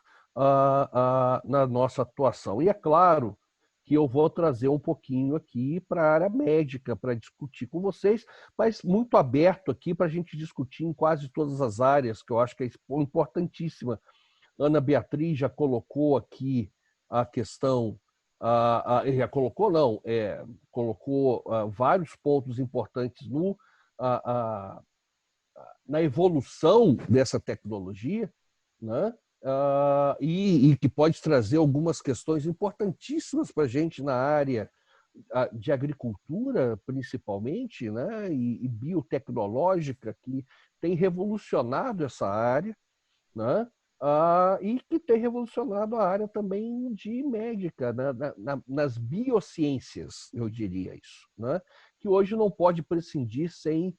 na nossa atuação. E é claro que eu vou trazer um pouquinho aqui para a área médica, para discutir com vocês, mas muito aberto aqui para a gente discutir em quase todas as áreas, que eu acho que é importantíssima. Ana Beatriz já colocou aqui a questão, já colocou, não, colocou vários pontos importantes na evolução dessa tecnologia, né? E que pode trazer algumas questões importantíssimas para a gente na área de agricultura, principalmente, né? E biotecnológica, que tem revolucionado essa área, né? E que tem revolucionado a área também de médica, né? Nas biociências, eu diria isso, né? Que hoje não pode prescindir sem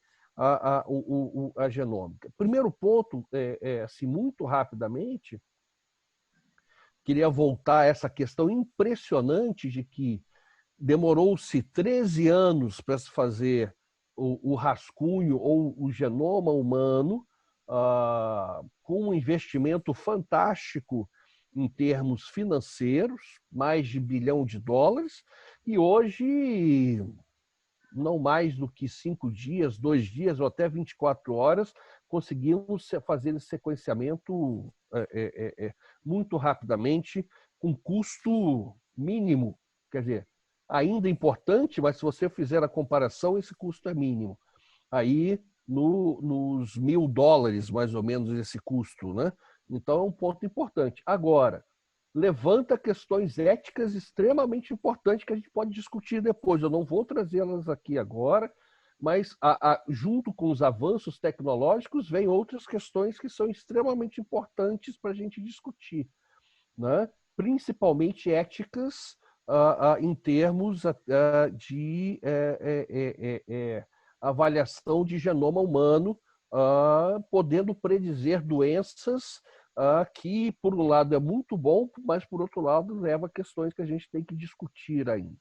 a genômica. Primeiro ponto, assim, muito rapidamente, queria voltar a essa questão impressionante de que demorou-se 13 anos para se fazer o rascunho ou o genoma humano, com um investimento fantástico em termos financeiros, mais de $1 bilhão, e hoje, não mais do que 5 dias, 2 dias ou até 24 horas, conseguimos fazer esse sequenciamento muito rapidamente, com custo mínimo. Quer dizer, ainda importante, mas se você fizer a comparação, esse custo é mínimo. Aí, nos $1.000, mais ou menos, esse custo, né? Então, é um ponto importante. Agora, levanta questões éticas extremamente importantes que a gente pode discutir depois. Eu não vou trazê-las aqui agora, mas junto com os avanços tecnológicos vem outras questões que são extremamente importantes para a gente discutir, né? Principalmente éticas em termos de avaliação de genoma humano, podendo predizer doenças que, por um lado, é muito bom, mas, por outro lado, leva a questões que a gente tem que discutir ainda,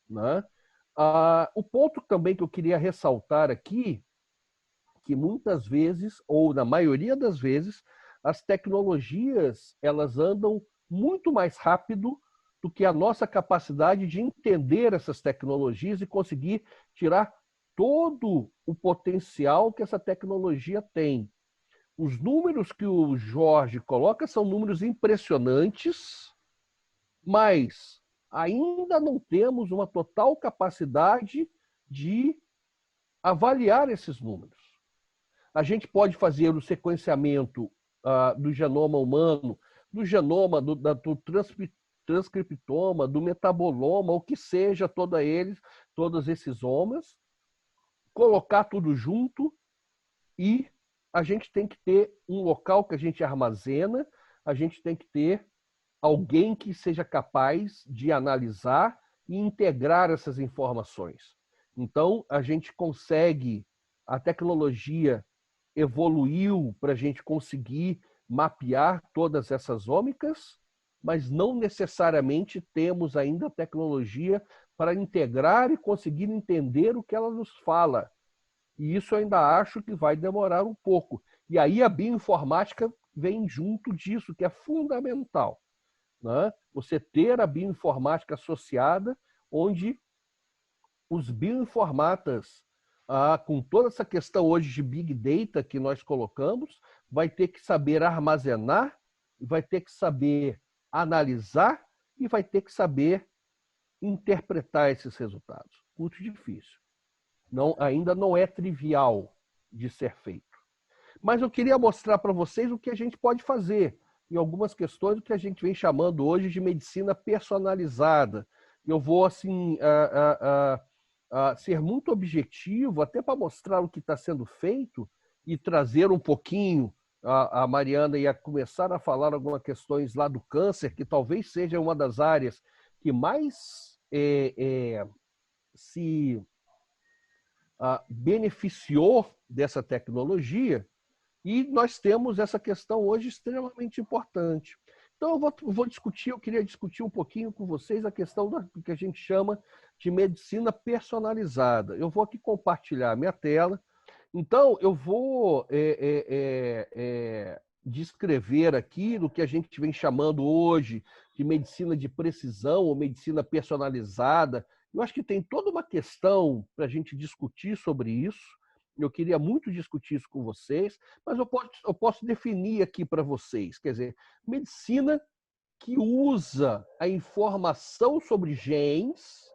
né? O ponto também que eu queria ressaltar aqui, que muitas vezes, ou na maioria das vezes, as tecnologias elas andam muito mais rápido do que a nossa capacidade de entender essas tecnologias e conseguir tirar todo o potencial que essa tecnologia tem. Os números que o Jorge coloca são números impressionantes, mas ainda não temos uma total capacidade de avaliar esses números. A gente pode fazer o sequenciamento do genoma humano, do genoma, do transcriptoma, do metaboloma, o que seja, todos esses somas, colocar tudo junto, e a gente tem que ter um local que a gente armazena, a gente tem que ter alguém que seja capaz de analisar e integrar essas informações. Então, a gente consegue, a tecnologia evoluiu para a gente conseguir mapear todas essas ômicas, mas não necessariamente temos ainda a tecnologia para integrar e conseguir entender o que ela nos fala. E isso eu ainda acho que vai demorar um pouco. E aí a bioinformática vem junto disso, que é fundamental, né? Você ter a bioinformática associada, onde os bioinformatas, com toda essa questão hoje de Big Data que nós colocamos, vai ter que saber armazenar, vai ter que saber analisar e vai ter que saber interpretar esses resultados. Muito difícil. Não, ainda não é trivial de ser feito. Mas eu queria mostrar para vocês o que a gente pode fazer em algumas questões do que a gente vem chamando hoje de medicina personalizada. Eu vou assim ser muito objetivo, até para mostrar o que está sendo feito e trazer um pouquinho. A Mariana ia começar a falar algumas questões lá do câncer, que talvez seja uma das áreas que mais se beneficiou dessa tecnologia, e nós temos essa questão hoje extremamente importante. Então eu queria discutir um pouquinho com vocês a questão do que a gente chama de medicina personalizada. Eu vou aqui compartilhar a minha tela. Então eu vou descrever aqui do que a gente vem chamando hoje de medicina de precisão ou medicina personalizada. Eu acho que tem toda uma questão para a gente discutir sobre isso. Eu queria muito discutir isso com vocês, mas eu posso definir aqui para vocês. Quer dizer, medicina que usa a informação sobre genes,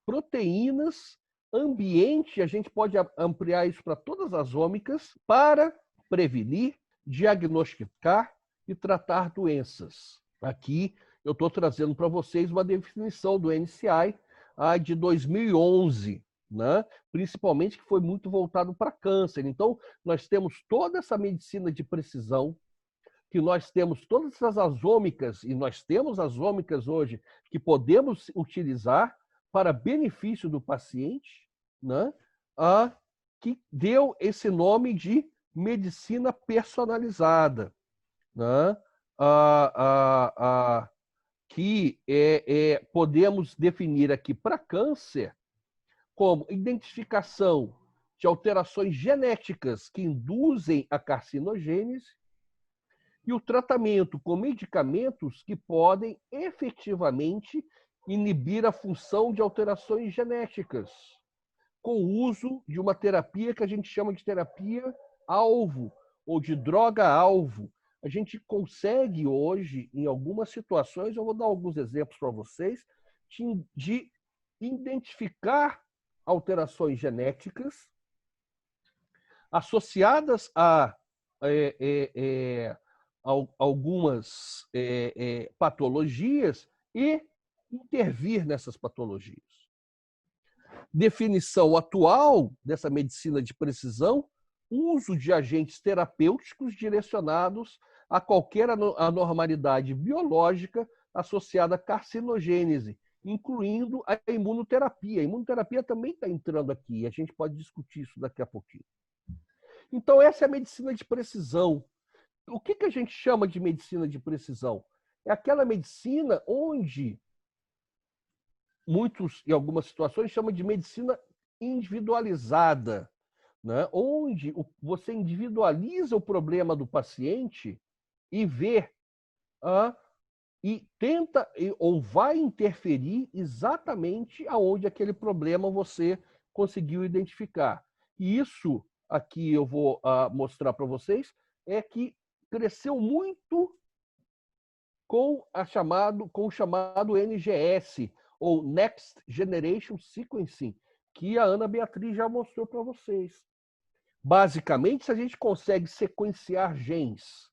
proteínas, ambiente, a gente pode ampliar isso para todas as ômicas, para prevenir, diagnosticar e tratar doenças. Aqui eu estou trazendo para vocês uma definição do NCI de 2011, né? Principalmente que foi muito voltado para câncer. Então, nós temos toda essa medicina de precisão, que nós temos todas essas azômicas, e nós temos azômicas hoje que podemos utilizar para benefício do paciente, né? Que deu esse nome de medicina personalizada, né? Que podemos definir aqui para câncer como identificação de alterações genéticas que induzem a carcinogênese e o tratamento com medicamentos que podem efetivamente inibir a função de alterações genéticas, com o uso de uma terapia que a gente chama de terapia-alvo ou de droga-alvo. A gente consegue hoje, em algumas situações, eu vou dar alguns exemplos para vocês, de identificar alterações genéticas associadas a algumas patologias e intervir nessas patologias. Definição atual dessa medicina de precisão: uso de agentes terapêuticos direcionados a qualquer anormalidade biológica associada à carcinogênese, incluindo a imunoterapia. A imunoterapia também está entrando aqui, a gente pode discutir isso daqui a pouquinho. Então, essa é a medicina de precisão. O que a gente chama de medicina de precisão? É aquela medicina onde muitos, em algumas situações, chamam de medicina individualizada, né? Onde você individualiza o problema do paciente e vê e tenta ou vai interferir exatamente aonde aquele problema você conseguiu identificar. E isso aqui eu vou mostrar para vocês é que cresceu muito com o chamado NGS, ou Next Generation Sequencing, que a Ana Beatriz já mostrou para vocês. Basicamente, se a gente consegue sequenciar genes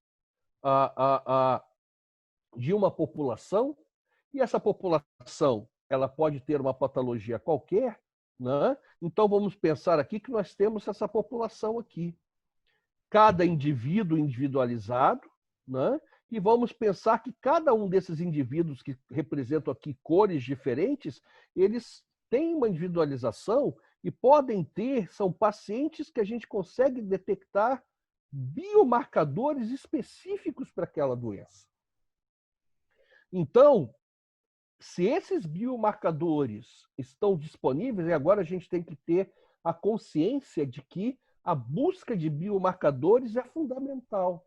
de uma população, e essa população ela pode ter uma patologia qualquer, né? Então vamos pensar aqui que nós temos essa população aqui. Cada indivíduo individualizado, né? E vamos pensar que cada um desses indivíduos que representam aqui cores diferentes, eles têm uma individualização e podem ter, são pacientes que a gente consegue detectar biomarcadores específicos para aquela doença. Então, se esses biomarcadores estão disponíveis, e agora a gente tem que ter a consciência de que a busca de biomarcadores é fundamental.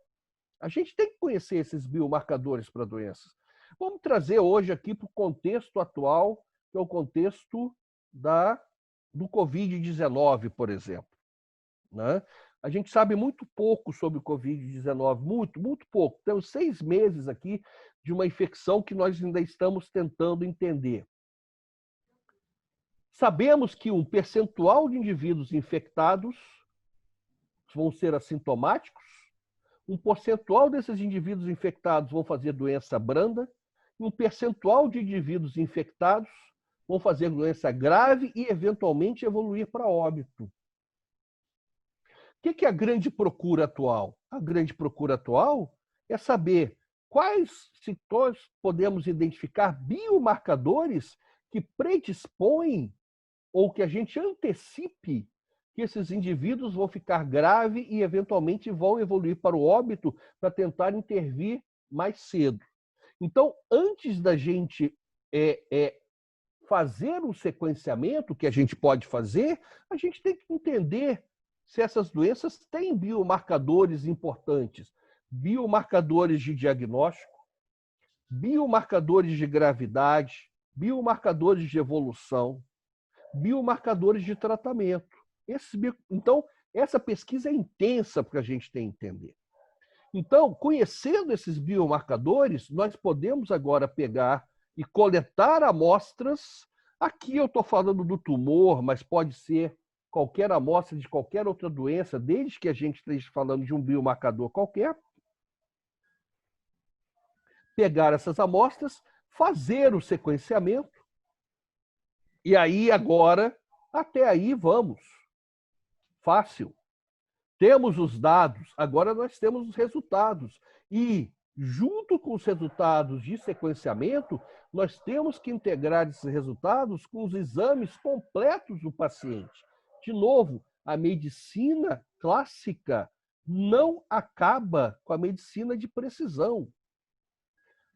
A gente tem que conhecer esses biomarcadores para doenças. Vamos trazer hoje aqui para o contexto atual, que é o contexto do Covid-19, por exemplo. Né? A gente sabe muito pouco sobre o Covid-19, muito pouco. Temos 6 meses aqui de uma infecção que nós ainda estamos tentando entender. Sabemos que um percentual de indivíduos infectados vão ser assintomáticos, um percentual desses indivíduos infectados vão fazer doença branda, e um percentual de indivíduos infectados vão fazer doença grave e, eventualmente, evoluir para óbito. O que é a grande procura atual? A grande procura atual é saber quais sintomas podemos identificar biomarcadores que predispõem ou que a gente antecipe que esses indivíduos vão ficar graves e, eventualmente, vão evoluir para o óbito para tentar intervir mais cedo. Então, antes da gente fazer um sequenciamento, que a gente pode fazer, a gente tem que entender se essas doenças têm biomarcadores importantes, biomarcadores de diagnóstico, biomarcadores de gravidade, biomarcadores de evolução, biomarcadores de tratamento. Então, essa pesquisa é intensa para a gente ter que entender. Então, conhecendo esses biomarcadores, nós podemos agora pegar e coletar amostras. Aqui eu estou falando do tumor, mas pode ser qualquer amostra de qualquer outra doença, desde que a gente esteja falando de um biomarcador qualquer. Pegar essas amostras, fazer o sequenciamento, e aí agora, até aí vamos. Fácil. Temos os dados, agora nós temos os resultados. E, junto com os resultados de sequenciamento, nós temos que integrar esses resultados com os exames completos do paciente. De novo, a medicina clássica não acaba com a medicina de precisão.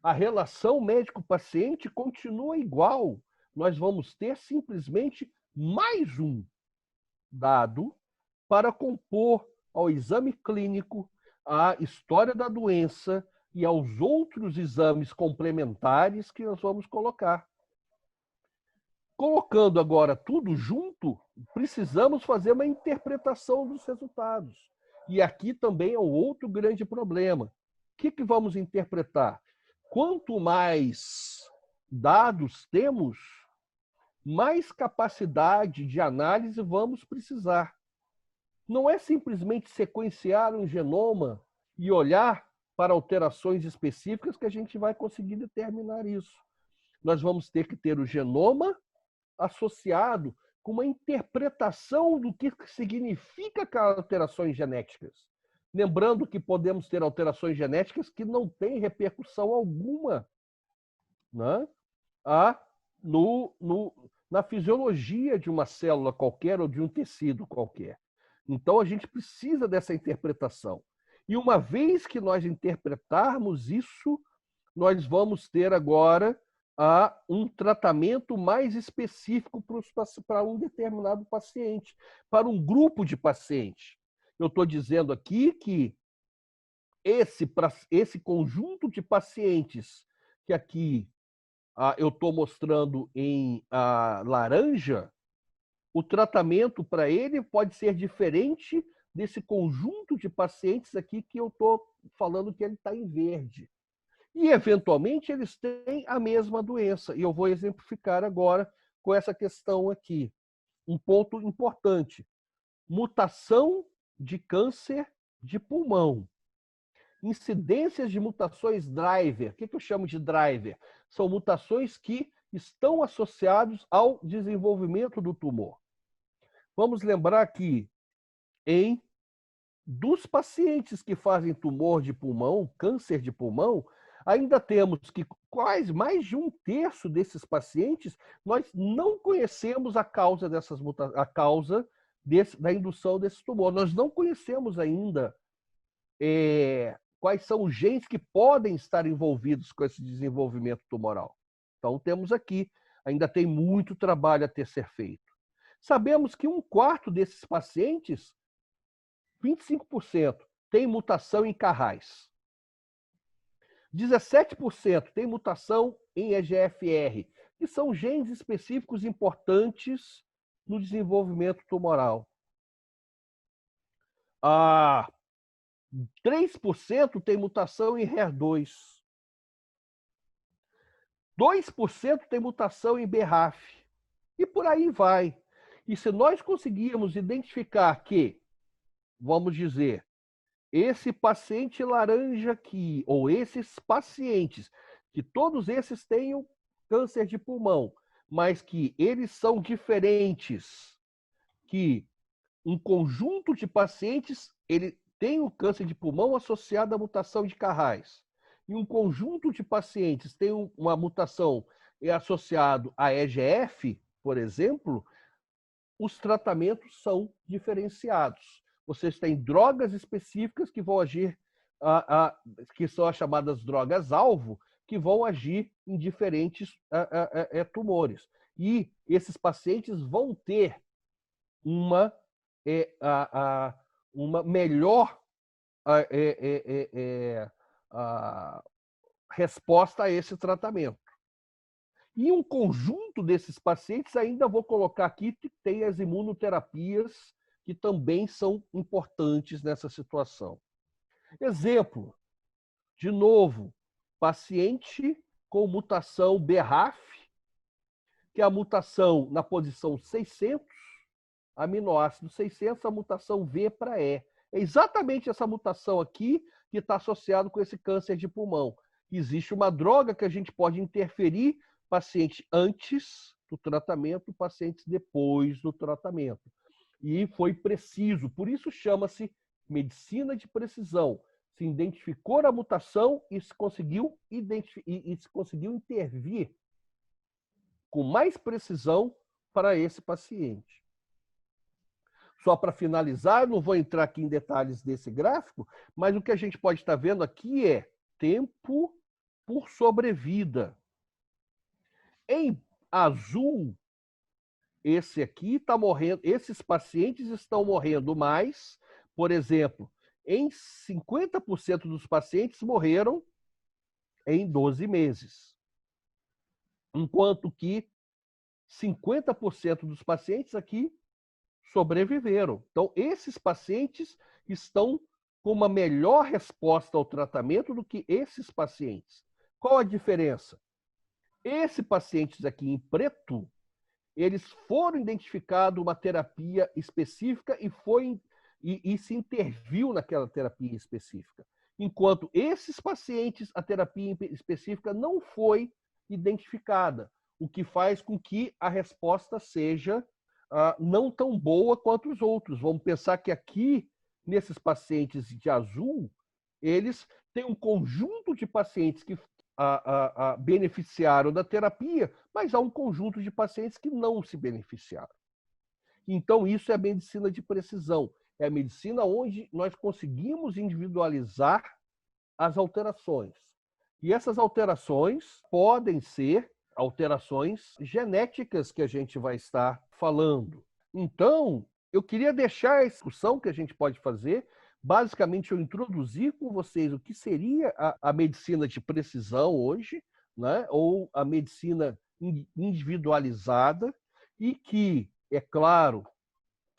A relação médico-paciente continua igual. Nós vamos ter simplesmente mais um dado para compor ao exame clínico, à história da doença e aos outros exames complementares que nós vamos colocar. Colocando agora tudo junto, precisamos fazer uma interpretação dos resultados. E aqui também é um outro grande problema. O que vamos interpretar? Quanto mais dados temos, mais capacidade de análise vamos precisar. Não é simplesmente sequenciar um genoma e olhar para alterações específicas que a gente vai conseguir determinar isso. Nós vamos ter que ter o genoma associado com uma interpretação do que significa aquelas alterações genéticas. Lembrando que podemos ter alterações genéticas que não têm repercussão alguma, né? Na fisiologia de uma célula qualquer ou de um tecido qualquer. Então, a gente precisa dessa interpretação. E uma vez que nós interpretarmos isso, nós vamos ter agora um tratamento mais específico para um determinado paciente, para um grupo de pacientes. Eu estou dizendo aqui que esse conjunto de pacientes que aqui eu estou mostrando em laranja, o tratamento para ele pode ser diferente desse conjunto de pacientes aqui que eu estou falando que ele está em verde. E, eventualmente, eles têm a mesma doença. E eu vou exemplificar agora com essa questão aqui. Um ponto importante. Mutação de câncer de pulmão. Incidências de mutações driver. O que eu chamo de driver? São mutações que estão associadas ao desenvolvimento do tumor. Vamos lembrar que dos pacientes que fazem tumor de pulmão, câncer de pulmão, ainda temos que quase mais de 1/3 desses pacientes nós não conhecemos a causa dessas mutações, a causa da indução desse tumor. Nós não conhecemos ainda quais são os genes que podem estar envolvidos com esse desenvolvimento tumoral. Então temos aqui, ainda tem muito trabalho a ser feito. Sabemos que 1/4 desses pacientes, 25%, tem mutação em Carrais. 17% tem mutação em EGFR, que são genes específicos importantes no desenvolvimento tumoral. 3% tem mutação em HER2. 2% tem mutação em BRAF. E por aí vai. E se nós conseguirmos identificar que, vamos dizer, esse paciente laranja aqui, ou esses pacientes, que todos esses tenham câncer de pulmão, mas que eles são diferentes, que um conjunto de pacientes ele tem o câncer de pulmão associado à mutação de Carrais, e um conjunto de pacientes tem uma mutação associado à EGF, por exemplo, os tratamentos são diferenciados. Vocês têm drogas específicas que vão agir, que são as chamadas drogas-alvo, que vão agir em diferentes tumores. E esses pacientes vão ter uma melhor resposta a esse tratamento. E um conjunto desses pacientes, ainda vou colocar aqui, que tem as imunoterapias, que também são importantes nessa situação. Exemplo, de novo, paciente com mutação BRAF, que é a mutação na posição 600, aminoácido 600, a mutação V para E. É exatamente essa mutação aqui que está associada com esse câncer de pulmão. Existe uma droga que a gente pode interferir paciente antes do tratamento, pacientes depois do tratamento. E foi preciso, por isso chama-se medicina de precisão. Se identificou a mutação e se conseguiu intervir com mais precisão para esse paciente. Só para finalizar, eu não vou entrar aqui em detalhes desse gráfico, mas o que a gente pode estar vendo aqui é tempo por sobrevida. Em azul, esse aqui está morrendo, esses pacientes estão morrendo mais. Por exemplo, em 50% dos pacientes morreram em 12 meses. Enquanto que 50% dos pacientes aqui sobreviveram. Então, esses pacientes estão com uma melhor resposta ao tratamento do que esses pacientes. Qual a diferença? Esses pacientes aqui em preto, eles foram identificados uma terapia específica e se interviu naquela terapia específica. Enquanto esses pacientes, a terapia específica não foi identificada, o que faz com que a resposta seja não tão boa quanto os outros. Vamos pensar que aqui, nesses pacientes de azul, eles têm um conjunto de pacientes que beneficiaram da terapia, mas há um conjunto de pacientes que não se beneficiaram. Então, isso é a medicina de precisão. É a medicina onde nós conseguimos individualizar as alterações. E essas alterações podem ser alterações genéticas que a gente vai estar falando. Então, eu queria deixar a discussão que a gente pode fazer. Basicamente, eu introduzi com vocês o que seria a medicina de precisão hoje, né? Ou a medicina individualizada, e que, é claro,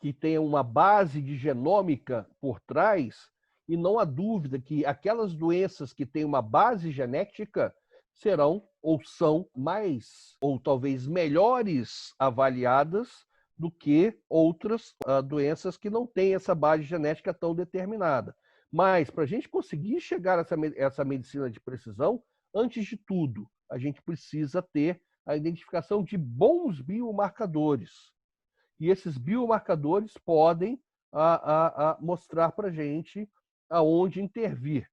que tem uma base de genômica por trás, e não há dúvida que aquelas doenças que têm uma base genética serão ou são mais, ou talvez melhores avaliadas do que outras doenças que não têm essa base genética tão determinada. Mas, para a gente conseguir chegar a essa medicina de precisão, antes de tudo, a gente precisa ter a identificação de bons biomarcadores. E esses biomarcadores podem mostrar para a gente aonde intervir.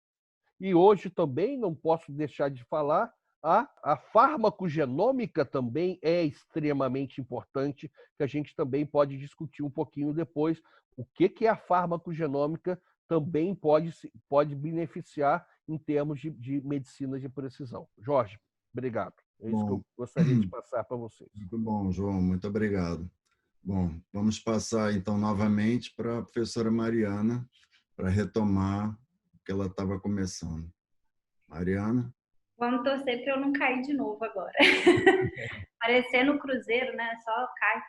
E hoje também não posso deixar de falar, a farmacogenômica também é extremamente importante, que a gente também pode discutir um pouquinho depois. O que é a farmacogenômica também pode beneficiar em termos de medicina de precisão. Jorge, obrigado. É isso que eu gostaria de passar para vocês. Muito bom, João. Muito obrigado. Bom, vamos passar então novamente para a professora Mariana para retomar o que ela estava começando. Mariana? Vamos torcer para eu não cair de novo agora. Parecendo o Cruzeiro, né? Só cai.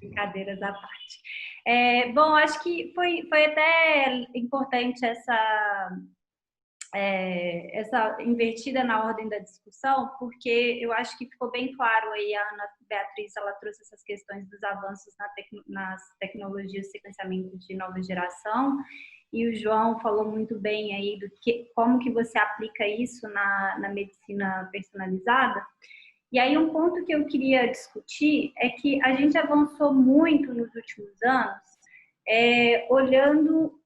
Brincadeiras à parte. Bom, acho que foi até importante essa invertida na ordem da discussão, porque eu acho que ficou bem claro aí, a Ana Beatriz, ela trouxe essas questões dos avanços nas tecnologias de sequenciamento de nova geração, e o João falou muito bem aí como que você aplica isso na medicina personalizada. E aí um ponto que eu queria discutir é que a gente avançou muito nos últimos anos, olhando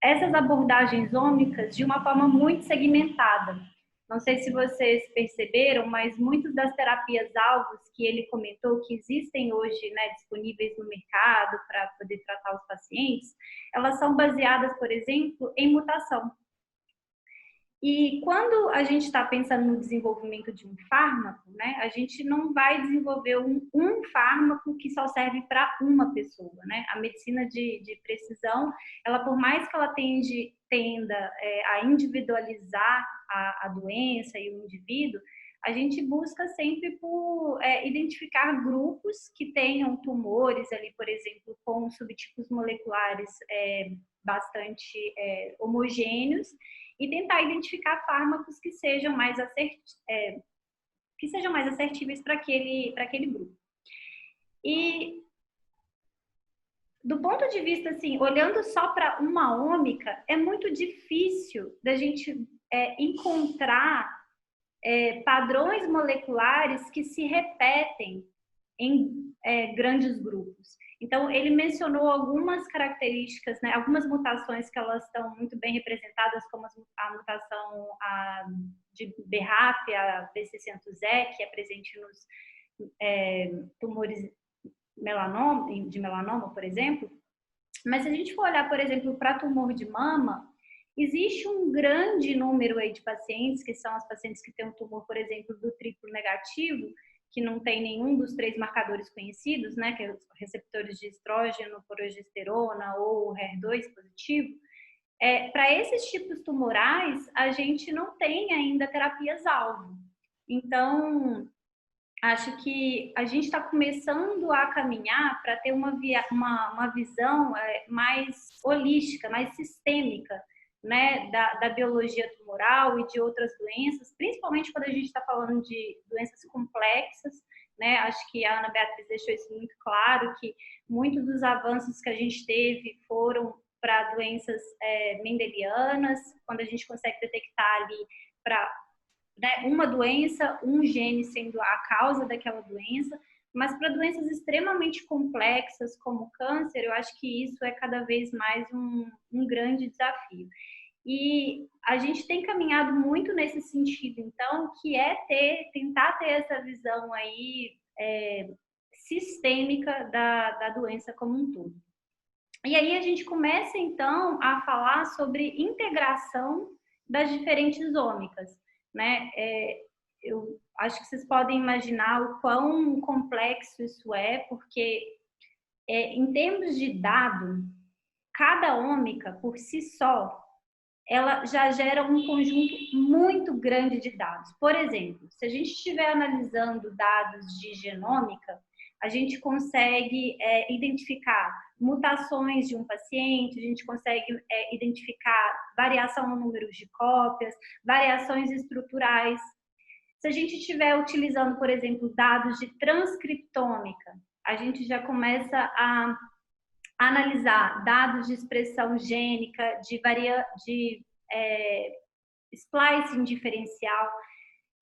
essas abordagens ômicas de uma forma muito segmentada. Não sei se vocês perceberam, mas muitas das terapias-alvos que ele comentou que existem hoje, né, disponíveis no mercado para poder tratar os pacientes, elas são baseadas, por exemplo, em mutação. E quando a gente está pensando no desenvolvimento de um fármaco, né, a gente não vai desenvolver um fármaco que só serve para uma pessoa, né? A medicina de precisão, ela, por mais que ela tenda a individualizar a doença e o indivíduo, a gente busca sempre por identificar grupos que tenham tumores ali, por exemplo, com subtipos moleculares bastante homogêneos, e tentar identificar fármacos que sejam mais assertíveis para aquele grupo. E do ponto de vista, assim, olhando só para uma ômica, é muito difícil da gente encontrar padrões moleculares que se repetem em grandes grupos. Então, ele mencionou algumas características, né, algumas mutações que elas estão muito bem representadas, como a mutação de BRAF, a B600E, que é presente nos tumores de melanoma, por exemplo. Mas se a gente for olhar, por exemplo, para tumor de mama, existe um grande número aí de pacientes, que são as pacientes que têm um tumor, por exemplo, do triplo negativo, que não tem nenhum dos 3 marcadores conhecidos, né, que é os receptores de estrógeno, progesterona ou HER2 positivo. Para esses tipos tumorais, a gente não tem ainda terapias-alvo. Então, acho que a gente está começando a caminhar para ter uma visão mais holística, mais sistêmica, né, da biologia tumoral e de outras doenças, principalmente quando a gente está falando de doenças complexas, né? Acho que a Ana Beatriz deixou isso muito claro, que muitos dos avanços que a gente teve foram para doenças mendelianas, quando a gente consegue detectar ali para uma doença, um gene sendo a causa daquela doença, mas para doenças extremamente complexas como câncer, eu acho que isso é cada vez mais um grande desafio. E a gente tem caminhado muito nesse sentido, então, que é tentar ter essa visão aí sistêmica da doença como um todo. E aí a gente começa, então, a falar sobre integração das diferentes ômicas, né? Eu acho que vocês podem imaginar o quão complexo isso é, porque em termos de dado, cada ômica por si só, ela já gera um conjunto muito grande de dados. Por exemplo, se a gente estiver analisando dados de genômica, a gente consegue identificar mutações de um paciente, a gente consegue identificar variação no número de cópias, variações estruturais. Se a gente estiver utilizando, por exemplo, dados de transcriptômica, a gente já começa a analisar dados de expressão gênica, de splicing diferencial.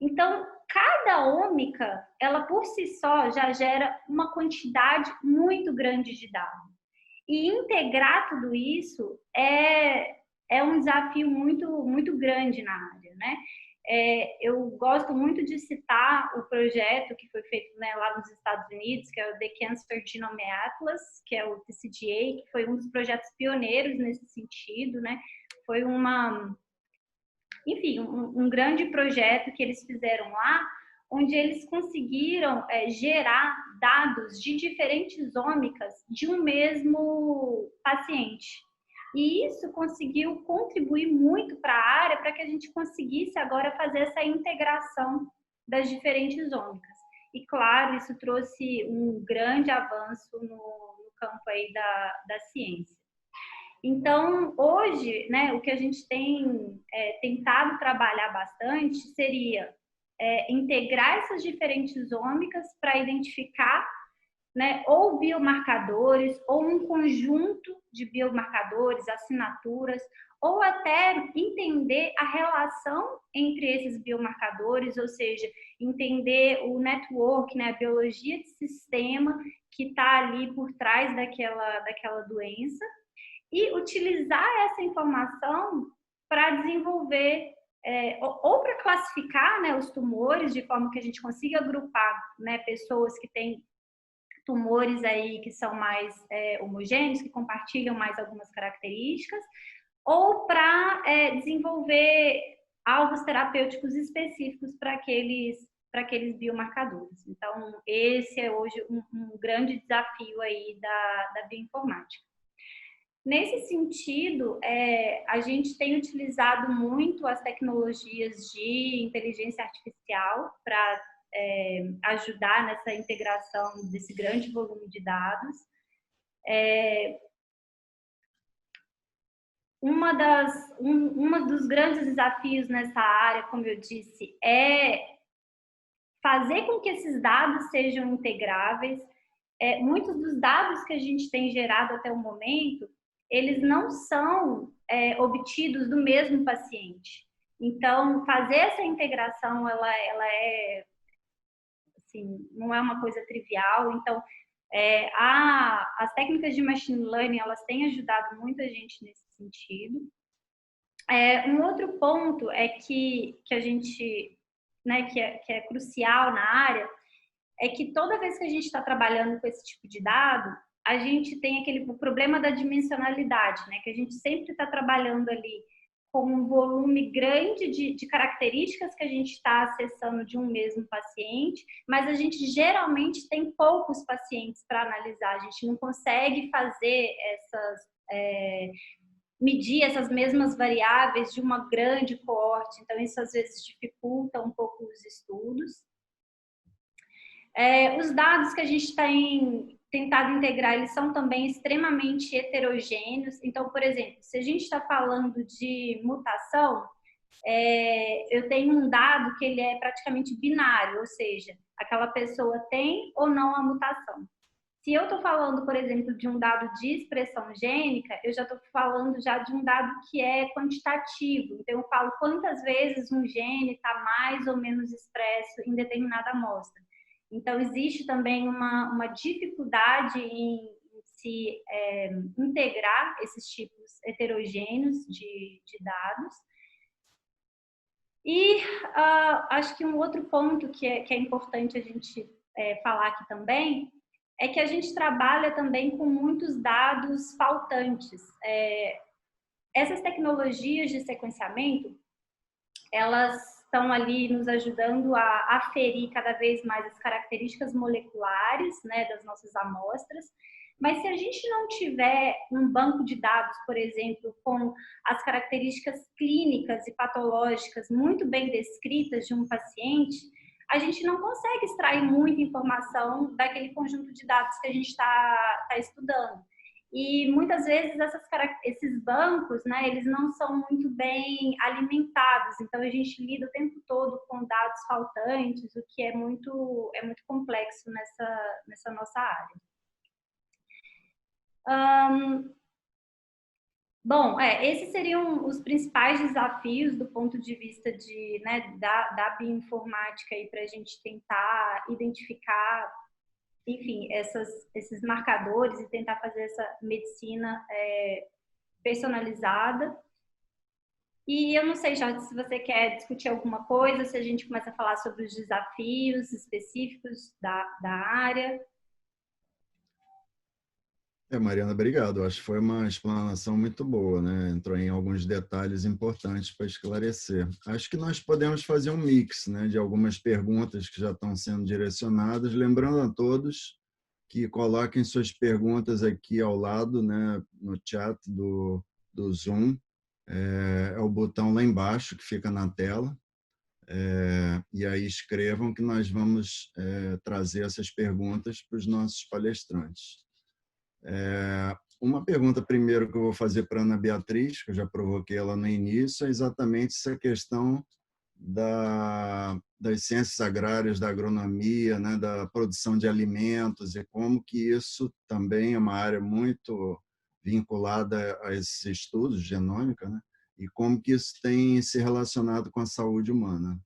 Então, cada ômica, ela por si só já gera uma quantidade muito grande de dados. E integrar tudo isso é um desafio muito, muito grande na área, né? Eu gosto muito de citar o projeto que foi feito, né, lá nos Estados Unidos, que é o The Cancer Genome Atlas, que é o TCGA, que foi um dos projetos pioneiros nesse sentido, né? Foi um grande projeto que eles fizeram lá, onde eles conseguiram gerar dados de diferentes ômicas de um mesmo paciente. E isso conseguiu contribuir muito para a área, para que a gente conseguisse agora fazer essa integração das diferentes ômicas. E, claro, isso trouxe um grande avanço no campo aí da ciência. Então, hoje, né, o que a gente tem tentado trabalhar bastante seria integrar essas diferentes ômicas para identificar, né, ou biomarcadores, ou um conjunto de biomarcadores, assinaturas, ou até entender a relação entre esses biomarcadores, ou seja, entender o network, né, a biologia de sistema que está ali por trás daquela doença, e utilizar essa informação para desenvolver, ou para classificar, né, os tumores, de forma que a gente consiga agrupar, né, pessoas que têm tumores aí que são mais homogêneos, que compartilham mais algumas características, ou para desenvolver alvos terapêuticos específicos para aqueles biomarcadores. Então, esse é hoje um grande desafio aí da bioinformática. Nesse sentido, a gente tem utilizado muito as tecnologias de inteligência artificial para ajudar nessa integração desse grande volume de dados. Uma dos grandes desafios nessa área, como eu disse, é fazer com que esses dados sejam integráveis. Muitos dos dados que a gente tem gerado até o momento, eles não são obtidos do mesmo paciente. Então, fazer essa integração, ela é, assim, não é uma coisa trivial. Então, as técnicas de machine learning, elas têm ajudado muita gente nesse sentido. Um outro ponto é que a gente, né, que é crucial na área, é que toda vez que a gente está trabalhando com esse tipo de dado, a gente tem o problema da dimensionalidade, né? Que a gente sempre está trabalhando ali com um volume grande de características que a gente está acessando de um mesmo paciente, mas a gente geralmente tem poucos pacientes para analisar, a gente não consegue fazer medir essas mesmas variáveis de uma grande coorte, então isso às vezes dificulta um pouco os estudos. Os dados que a gente tem tentado integrar, eles são também extremamente heterogêneos. Então, por exemplo, se a gente está falando de mutação, eu tenho um dado que ele é praticamente binário, ou seja, aquela pessoa tem ou não a mutação. Se eu estou falando, por exemplo, de um dado de expressão gênica, eu já estou falando já de um dado que é quantitativo. Então, eu falo quantas vezes um gene está mais ou menos expresso em determinada amostra. Então, existe também uma dificuldade em se integrar esses tipos heterogêneos de dados. E acho que um outro ponto que é importante a gente falar aqui também é que a gente trabalha também com muitos dados faltantes. Essas tecnologias de sequenciamento, elas estão ali nos ajudando a aferir cada vez mais as características moleculares, né, das nossas amostras. Mas se a gente não tiver um banco de dados, por exemplo, com as características clínicas e patológicas muito bem descritas de um paciente, a gente não consegue extrair muita informação daquele conjunto de dados que a gente está estudando. E muitas vezes esses bancos, né, eles não são muito bem alimentados, então a gente lida o tempo todo com dados faltantes, o que é muito complexo nessa nossa área. Bom, esses seriam os principais desafios do ponto de vista da bioinformática para a gente tentar identificar, enfim, esses marcadores e tentar fazer essa medicina personalizada. E eu não sei, Jorge, se você quer discutir alguma coisa, se a gente começa a falar sobre os desafios específicos da área. Mariana, obrigado. Eu acho que foi uma explanação muito boa, né? Entrou em alguns detalhes importantes para esclarecer. Acho que nós podemos fazer um mix, né, de algumas perguntas que já estão sendo direcionadas, lembrando a todos que coloquem suas perguntas aqui ao lado, né, no chat do Zoom. É o botão lá embaixo que fica na tela. E aí escrevam que nós vamos trazer essas perguntas para os nossos palestrantes. Uma pergunta primeiro que eu vou fazer para a Ana Beatriz, que eu já provoquei ela no início, é exatamente essa questão das ciências agrárias, da agronomia, né, da produção de alimentos, e como que isso também é uma área muito vinculada a esses estudos de genômica, né, e como que isso tem se relacionado com a saúde humana.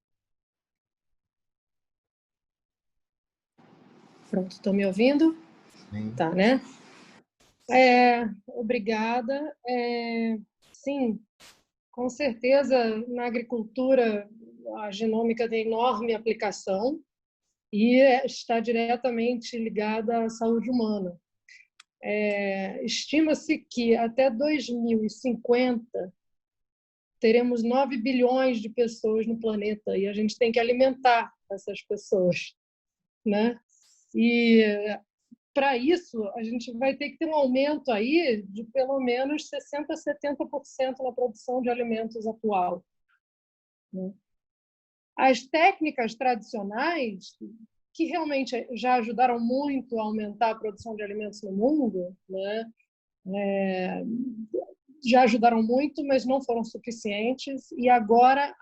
Pronto, estão me ouvindo? Sim. Tá, né? Obrigada. Sim, com certeza, na agricultura, a genômica tem enorme aplicação e está diretamente ligada à saúde humana. Estima-se que até 2050 teremos 9 bilhões de pessoas no planeta e a gente tem que alimentar essas pessoas, né? E para isso, a gente vai ter que ter um aumento aí de pelo menos 60% a 70% na produção de alimentos atual. As técnicas tradicionais, que realmente já ajudaram muito a aumentar a produção de alimentos no mundo, né? Já ajudaram muito, mas não foram suficientes. E agora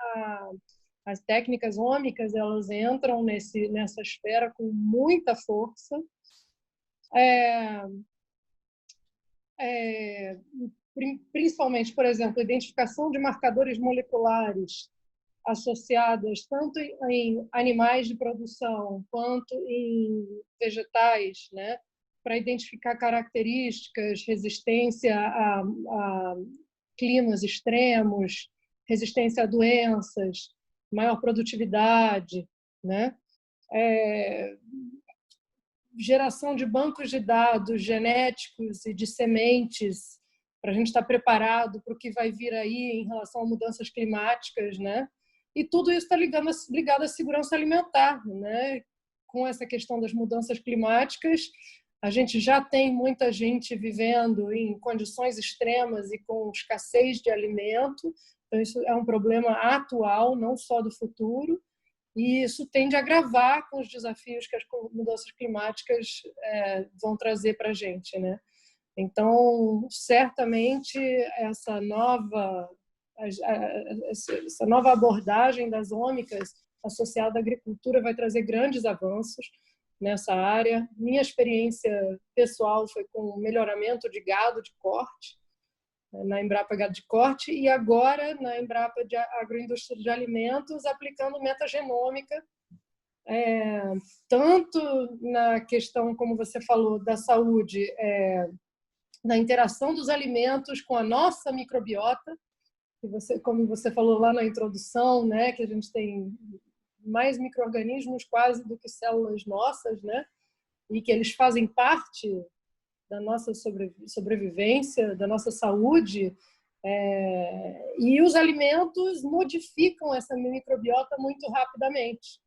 as técnicas ômicas elas entram nessa esfera com muita força. Principalmente, por exemplo, a identificação de marcadores moleculares associadas tanto em animais de produção quanto em vegetais, né, para identificar características, resistência a climas extremos, resistência a doenças, maior produtividade, né? Geração de bancos de dados genéticos e de sementes para a gente estar preparado para o que vai vir aí em relação a mudanças climáticas, né? E tudo isso está ligado à segurança alimentar, né? Com essa questão das mudanças climáticas, a gente já tem muita gente vivendo em condições extremas e com escassez de alimento, então isso é um problema atual, não só do futuro. E isso tende a agravar com os desafios que as mudanças climáticas vão trazer para a gente, né? Então, certamente, essa nova abordagem das ômicas associada à agricultura vai trazer grandes avanços nessa área. Minha experiência pessoal foi com o melhoramento de gado de corte, na Embrapa Gado de Corte, e agora na Embrapa de Agroindústria de Alimentos, aplicando metagenômica, tanto na questão, como você falou, da saúde, na interação dos alimentos com a nossa microbiota, que como você falou lá na introdução, né, que a gente tem mais micro-organismos quase do que células nossas, né, e que eles fazem parte da nossa sobrevivência, da nossa saúde, e os alimentos modificam essa microbiota muito rapidamente.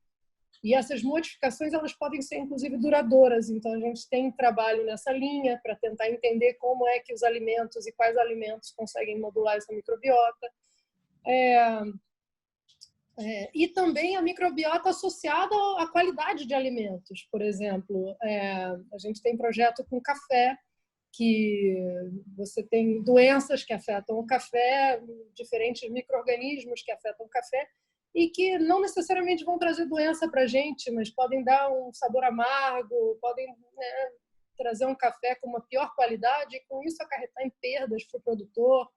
E essas modificações elas podem ser, inclusive, duradouras. Então, a gente tem trabalho nessa linha para tentar entender como é que os alimentos e quais alimentos conseguem modular essa microbiota. E também a microbiota associada à qualidade de alimentos. Por exemplo, a gente tem projeto com café, que você tem doenças que afetam o café, diferentes micro-organismos que afetam o café, e que não necessariamente vão trazer doença para a gente, mas podem dar um sabor amargo, podem, né, trazer um café com uma pior qualidade e com isso acarretar em perdas para o produtor,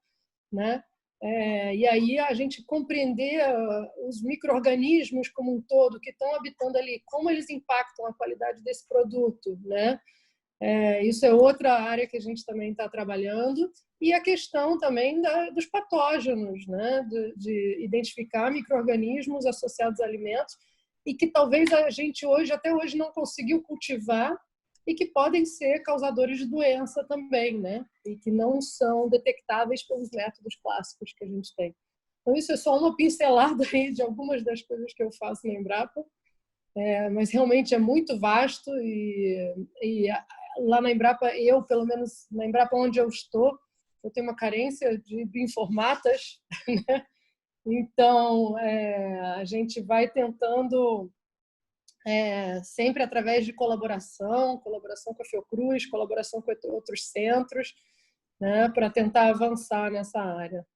né? E aí a gente compreender os micro-organismos como um todo que estão habitando ali, como eles impactam a qualidade desse produto, né? Isso é outra área que a gente também está trabalhando. E a questão também dos patógenos, né? de identificar micro-organismos associados a alimentos e que talvez a gente até hoje não conseguiu cultivar e que podem ser causadores de doença também, né? E que não são detectáveis pelos métodos clássicos que a gente tem. Então, isso é só uma pincelada aí de algumas das coisas que eu faço na Embrapa, mas realmente é muito vasto e lá na Embrapa, eu, pelo menos na Embrapa onde eu estou, eu tenho uma carência de bioinformatas, né? Então, a gente vai tentando sempre através de colaboração com a Fiocruz, colaboração com outros centros, né, para tentar avançar nessa área.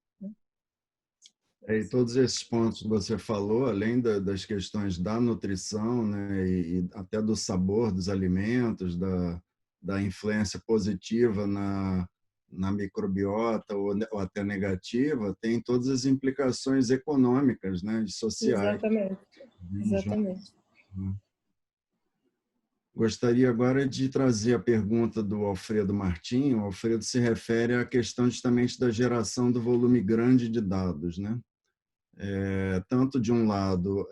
E todos esses pontos que você falou, além das questões da nutrição, né, e até do sabor dos alimentos, da influência positiva na microbiota ou até negativa, tem todas as implicações econômicas, né, e sociais. Exatamente. Gostaria agora de trazer a pergunta do Alfredo Martim. O Alfredo se refere à questão justamente da geração do volume grande de dados, né? Tanto de um lado,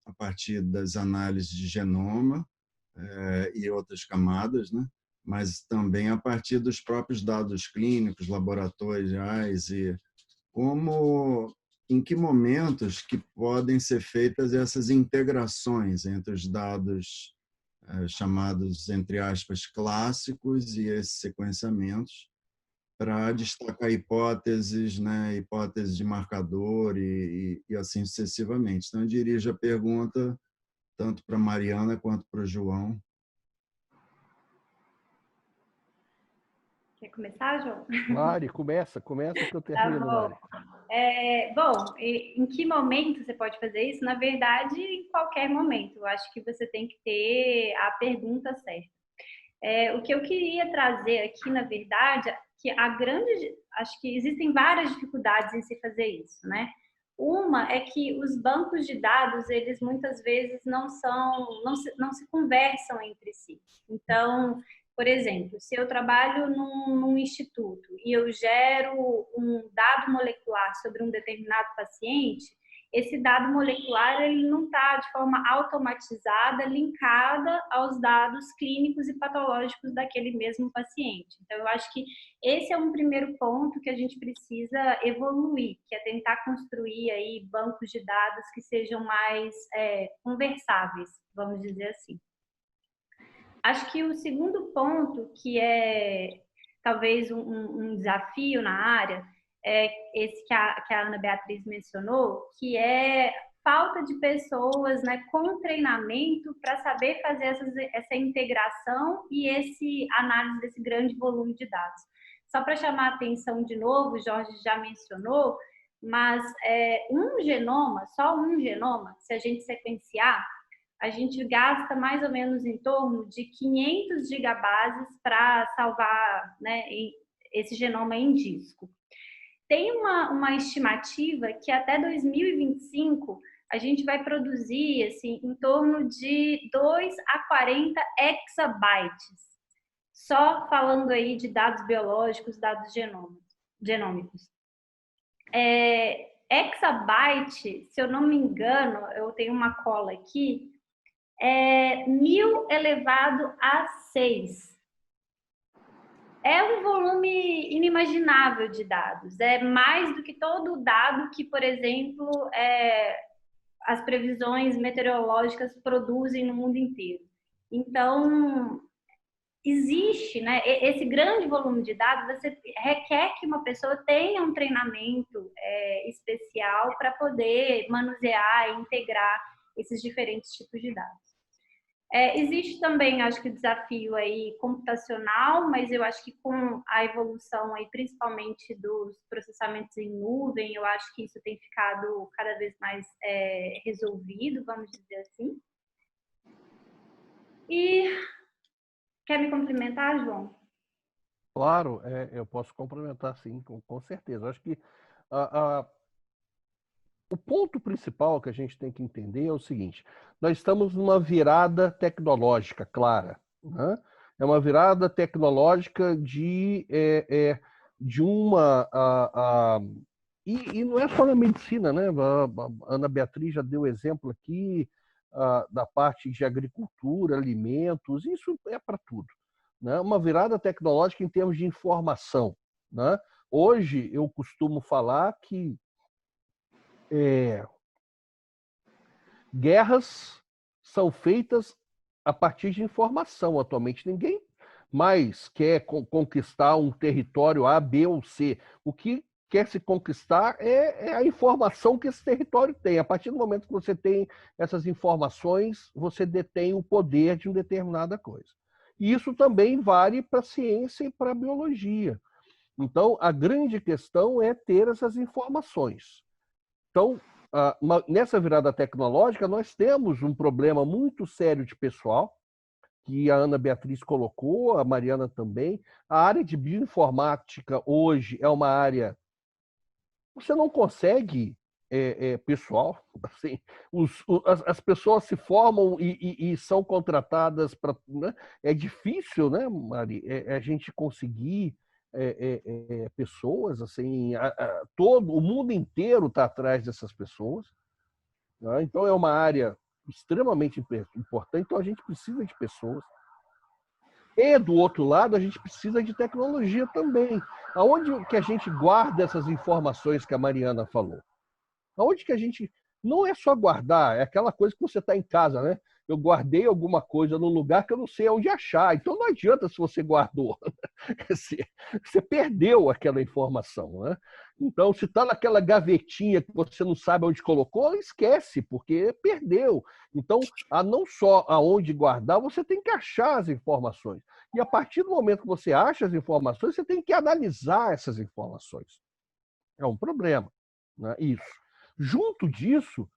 a partir das análises de genoma e outras camadas, né? Mas também a partir dos próprios dados clínicos, laboratoriais e em que momentos que podem ser feitas essas integrações entre os dados chamados, entre aspas, clássicos e esses sequenciamentos, para destacar hipóteses, né, hipóteses de marcador e assim sucessivamente. Então, eu dirijo a pergunta tanto para a Mariana quanto para o João. Quer começar, João? Mari, começa que eu termino, Mari. Bom, em que momento você pode fazer isso? Na verdade, em qualquer momento. Eu acho que você tem que ter a pergunta certa. O que eu queria trazer aqui, na verdade, que acho que existem várias dificuldades em se fazer isso, né? Uma é que os bancos de dados, eles muitas vezes não se conversam entre si. Então, por exemplo, se eu trabalho num instituto e eu gero um dado molecular sobre um determinado paciente, esse dado molecular ele não está de forma automatizada linkada aos dados clínicos e patológicos daquele mesmo paciente. Então, eu acho que esse é um primeiro ponto que a gente precisa evoluir, que é tentar construir aí bancos de dados que sejam mais conversáveis, vamos dizer assim. Acho que o segundo ponto, que é talvez um desafio na área, é esse que a Ana Beatriz mencionou, que é falta de pessoas, né, com treinamento para saber fazer essa integração e análise desse grande volume de dados. Só para chamar a atenção de novo, o Jorge já mencionou, mas só um genoma, se a gente sequenciar, a gente gasta mais ou menos em torno de 500 gigabases para salvar, né, esse genoma em disco. Tem uma estimativa que até 2025 a gente vai produzir assim, em torno de 2 a 40 exabytes, só falando aí de dados biológicos, dados genômicos. Exabyte, se eu não me engano, eu tenho uma cola aqui, 1000 elevado a 6. É um volume inimaginável de dados. É mais do que todo o dado que, por exemplo, as previsões meteorológicas produzem no mundo inteiro. Então, existe, né, esse grande volume de dados, você requer que uma pessoa tenha um treinamento especial para poder manusear e integrar esses diferentes tipos de dados. Existe também, acho que, o desafio aí computacional, mas eu acho que com a evolução aí, principalmente dos processamentos em nuvem, eu acho que isso tem ficado cada vez mais resolvido, vamos dizer assim. E quer me complementar, João? Claro, eu posso complementar, sim, com certeza. Acho que o ponto principal que a gente tem que entender é o seguinte: nós estamos numa virada tecnológica clara, né? É uma virada tecnológica de uma... E não é só na medicina, né? A Ana Beatriz já deu exemplo aqui da parte de agricultura, alimentos, isso é para tudo, né? Uma virada tecnológica em termos de informação, né? Hoje, eu costumo falar que guerras são feitas a partir de informação. Atualmente, ninguém mais quer conquistar um território A, B ou C. O que quer se conquistar é a informação que esse território tem. A partir do momento que você tem essas informações, você detém o poder de uma determinada coisa. E isso também vale para a ciência e para a biologia. Então, a grande questão é ter essas informações. Então, nessa virada tecnológica, nós temos um problema muito sério de pessoal, que a Ana Beatriz colocou, a Mariana também. A área de bioinformática hoje é uma área... Você não consegue pessoal. Assim, as pessoas se formam e são contratadas para... Né? É difícil, né, Mari, a gente conseguir pessoas, assim, todo o mundo inteiro está atrás dessas pessoas, né? Então é uma área extremamente importante, então a gente precisa de pessoas. E do outro lado, a gente precisa de tecnologia também. Aonde que a gente guarda essas informações que a Mariana falou? Aonde que a gente... Não é só guardar, é aquela coisa que você está em casa, né? Eu guardei alguma coisa num lugar que eu não sei onde achar. Então não adianta se você guardou. Você perdeu aquela informação, né? Então, se está naquela gavetinha que você não sabe onde colocou, esquece, porque perdeu. Então, não só aonde guardar, você tem que achar as informações. E a partir do momento que você acha as informações, você tem que analisar essas informações. É um problema, né? Isso. Junto disso,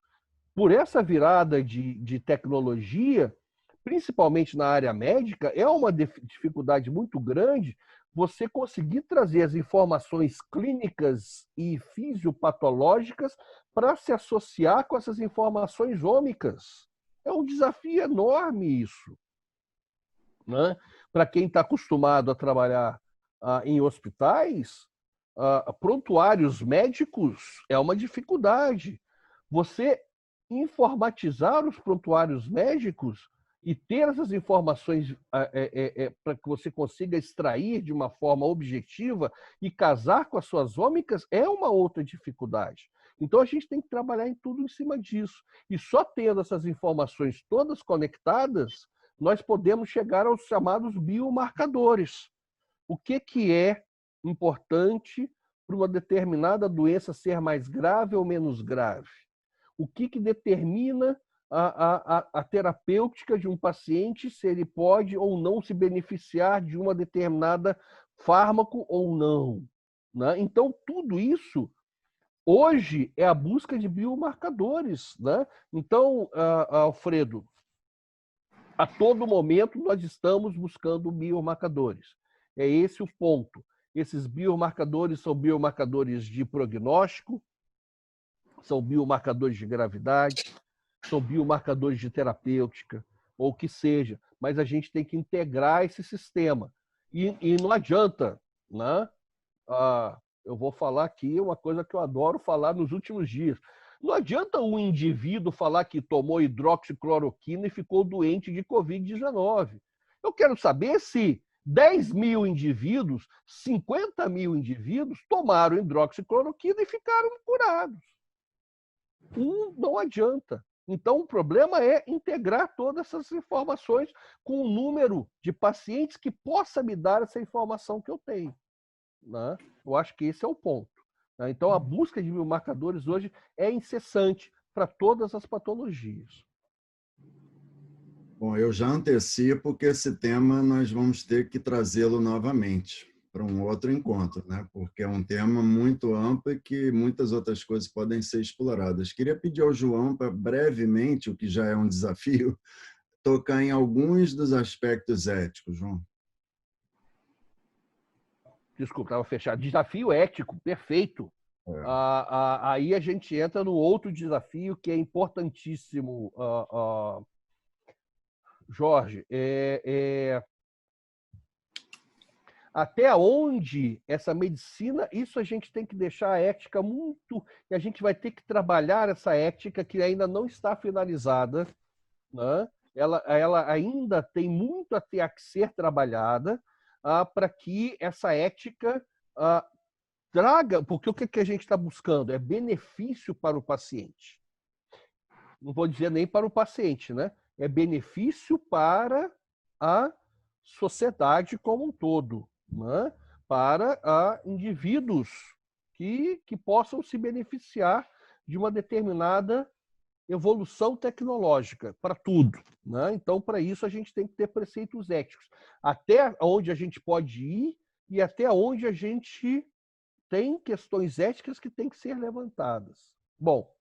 por essa virada de tecnologia, principalmente na área médica, é uma dificuldade muito grande você conseguir trazer as informações clínicas e fisiopatológicas para se associar com essas informações ômicas. É um desafio enorme isso, né? Para quem está acostumado a trabalhar em hospitais, prontuários médicos é uma dificuldade. Você informatizar os prontuários médicos e ter essas informações para que você consiga extrair de uma forma objetiva e casar com as suas ômicas é uma outra dificuldade. Então, a gente tem que trabalhar em tudo em cima disso. E só tendo essas informações todas conectadas, nós podemos chegar aos chamados biomarcadores. O que é importante para uma determinada doença ser mais grave ou menos grave? O que determina a terapêutica de um paciente, se ele pode ou não se beneficiar de uma determinada fármaco ou não, né? Então, tudo isso, hoje, é a busca de biomarcadores, né? Então, Alfredo, a todo momento nós estamos buscando biomarcadores. É esse o ponto. Esses biomarcadores são biomarcadores de prognóstico, são biomarcadores de gravidade, são biomarcadores de terapêutica, ou o que seja. Mas a gente tem que integrar esse sistema. E não adianta, né? Eu vou falar aqui uma coisa que eu adoro falar nos últimos dias. Não adianta um indivíduo falar que tomou hidroxicloroquina e ficou doente de Covid-19. Eu quero saber se 10 mil indivíduos, 50 mil indivíduos tomaram hidroxicloroquina e ficaram curados. Não adianta. Então, o problema é integrar todas essas informações com um número de pacientes que possa me dar essa informação que eu tenho, né? Eu acho que esse é o ponto. Então, a busca de biomarcadores hoje é incessante para todas as patologias. Bom, eu já antecipo que esse tema nós vamos ter que trazê-lo novamente para um outro encontro, né? Porque é um tema muito amplo e que muitas outras coisas podem ser exploradas. Queria pedir ao João para, brevemente, o que já é um desafio, tocar em alguns dos aspectos éticos, João. Desculpa, estava fechado. Desafio ético, perfeito. Aí a gente entra no outro desafio que é importantíssimo, Jorge. Até onde essa medicina, isso a gente tem que deixar a ética muito, e a gente vai ter que trabalhar essa ética que ainda não está finalizada, né? Ela ainda tem muito a ter que ser trabalhada para que essa ética traga, porque o que a gente está buscando é benefício para o paciente. Não vou dizer nem para o paciente, né? É benefício para a sociedade como um todo, né? Para indivíduos que possam se beneficiar de uma determinada evolução tecnológica para tudo, né? Então, para isso, a gente tem que ter preceitos éticos. Até onde a gente pode ir e até onde a gente tem questões éticas que têm que ser levantadas. Bom,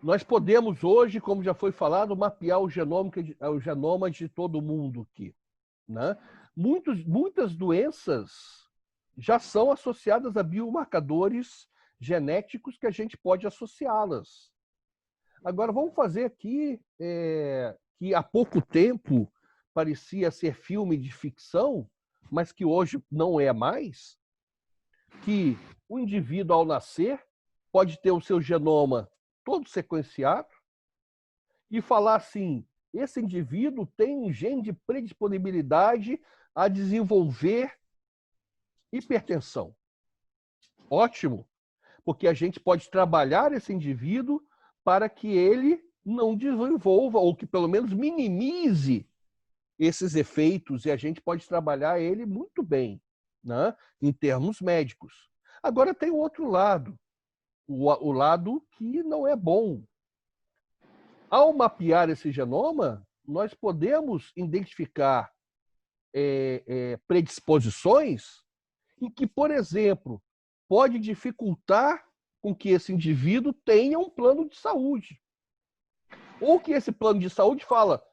nós podemos hoje, como já foi falado, mapear o genoma de todo mundo aqui, né? Muitas doenças já são associadas a biomarcadores genéticos que a gente pode associá-las. Agora, vamos fazer aqui que há pouco tempo parecia ser filme de ficção, mas que hoje não é mais, que o indivíduo, ao nascer, pode ter o seu genoma todo sequenciado e falar assim, esse indivíduo tem um gene de predisponibilidade a desenvolver hipertensão. Ótimo, porque a gente pode trabalhar esse indivíduo para que ele não desenvolva, ou que pelo menos minimize esses efeitos, e a gente pode trabalhar ele muito bem, né, em termos médicos. Agora tem o outro lado, o lado que não é bom. Ao mapear esse genoma, nós podemos identificar predisposições em que, por exemplo, pode dificultar com que esse indivíduo tenha um plano de saúde. Ou que esse plano de saúde fala,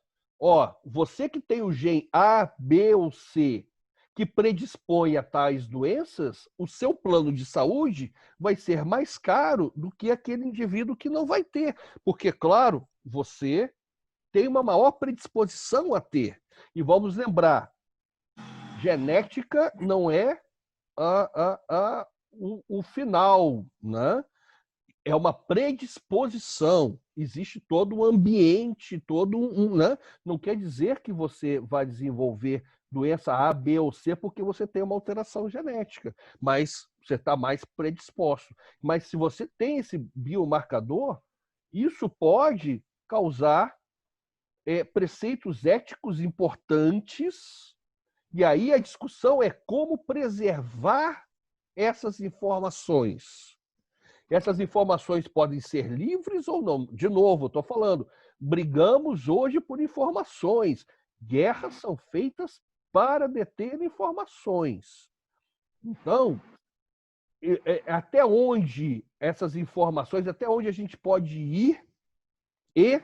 você que tem o gene A, B ou C, que predispõe a tais doenças, o seu plano de saúde vai ser mais caro do que aquele indivíduo que não vai ter. Porque, claro, você tem uma maior predisposição a ter. E vamos lembrar, genética não é o final, né? É uma predisposição. Existe todo um ambiente, né? Não quer dizer que você vai desenvolver doença A, B ou C porque você tem uma alteração genética, mas você está mais predisposto. Mas se você tem esse biomarcador, isso pode causar preceitos éticos importantes, e aí a discussão é como preservar essas informações. Essas informações podem ser livres ou não. De novo, estou falando, brigamos hoje por informações. Guerras são feitas para deter informações. Então, até onde essas informações, até onde a gente pode ir e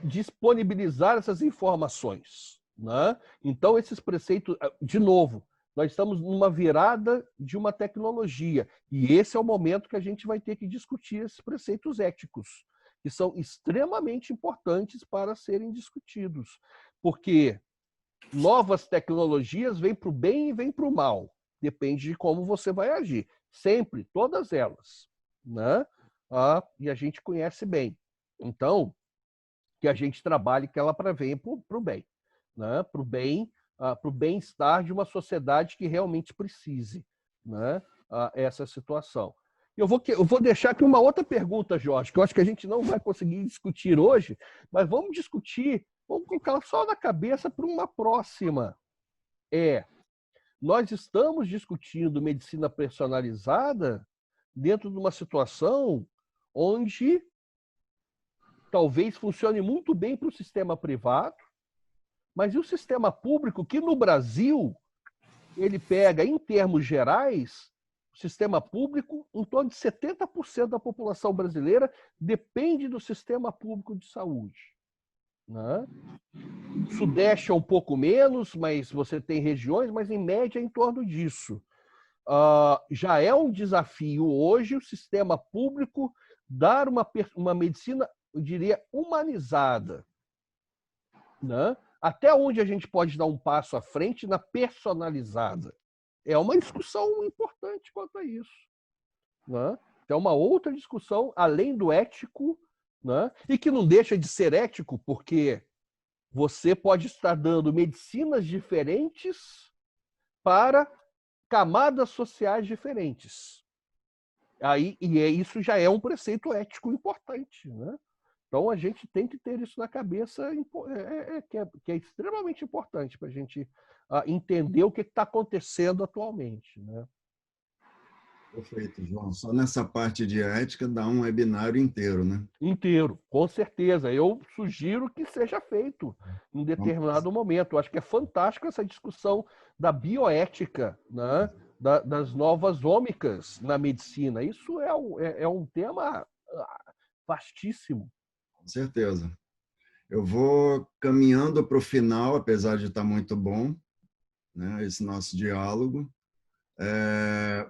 disponibilizar essas informações, né? Então, esses preceitos, de novo, nós estamos numa virada de uma tecnologia e esse é o momento que a gente vai ter que discutir esses preceitos éticos, que são extremamente importantes para serem discutidos, porque novas tecnologias vêm para o bem e vêm para o mal, depende de como você vai agir, sempre, todas elas, né? E a gente conhece bem. Então, que a gente trabalhe que ela venha para o bem, né? Para o bem-estar de uma sociedade que realmente precise, né? Essa situação. Eu vou deixar aqui uma outra pergunta, Jorge, que eu acho que a gente não vai conseguir discutir hoje, mas vamos discutir, vamos colocar só na cabeça para uma próxima. Nós estamos discutindo medicina personalizada dentro de uma situação onde talvez funcione muito bem para o sistema privado, mas e o sistema público, que no Brasil, ele pega, em termos gerais, o sistema público, em torno de 70% da população brasileira depende do sistema público de saúde, né? O Sudeste é um pouco menos, mas você tem regiões, mas em média é em torno disso. Já é um desafio hoje o sistema público dar uma medicina, eu diria, humanizada, né? Até onde a gente pode dar um passo à frente na personalizada? É uma discussão importante quanto a isso, né? É uma outra discussão, além do ético, né? E que não deixa de ser ético, porque você pode estar dando medicinas diferentes para camadas sociais diferentes. Isso já é um preceito ético importante, né? Então, a gente tem que ter isso na cabeça, que é extremamente importante para a gente entender o que está acontecendo atualmente, né? Perfeito, João. Só nessa parte de ética dá um webinário inteiro, né? Inteiro, com certeza. Eu sugiro que seja feito em determinado momento. Eu acho que é fantástico essa discussão da bioética, né? Das novas ômicas na medicina. Isso é um tema vastíssimo. Com certeza. Eu vou caminhando para o final, apesar de estar muito bom, né, esse nosso diálogo,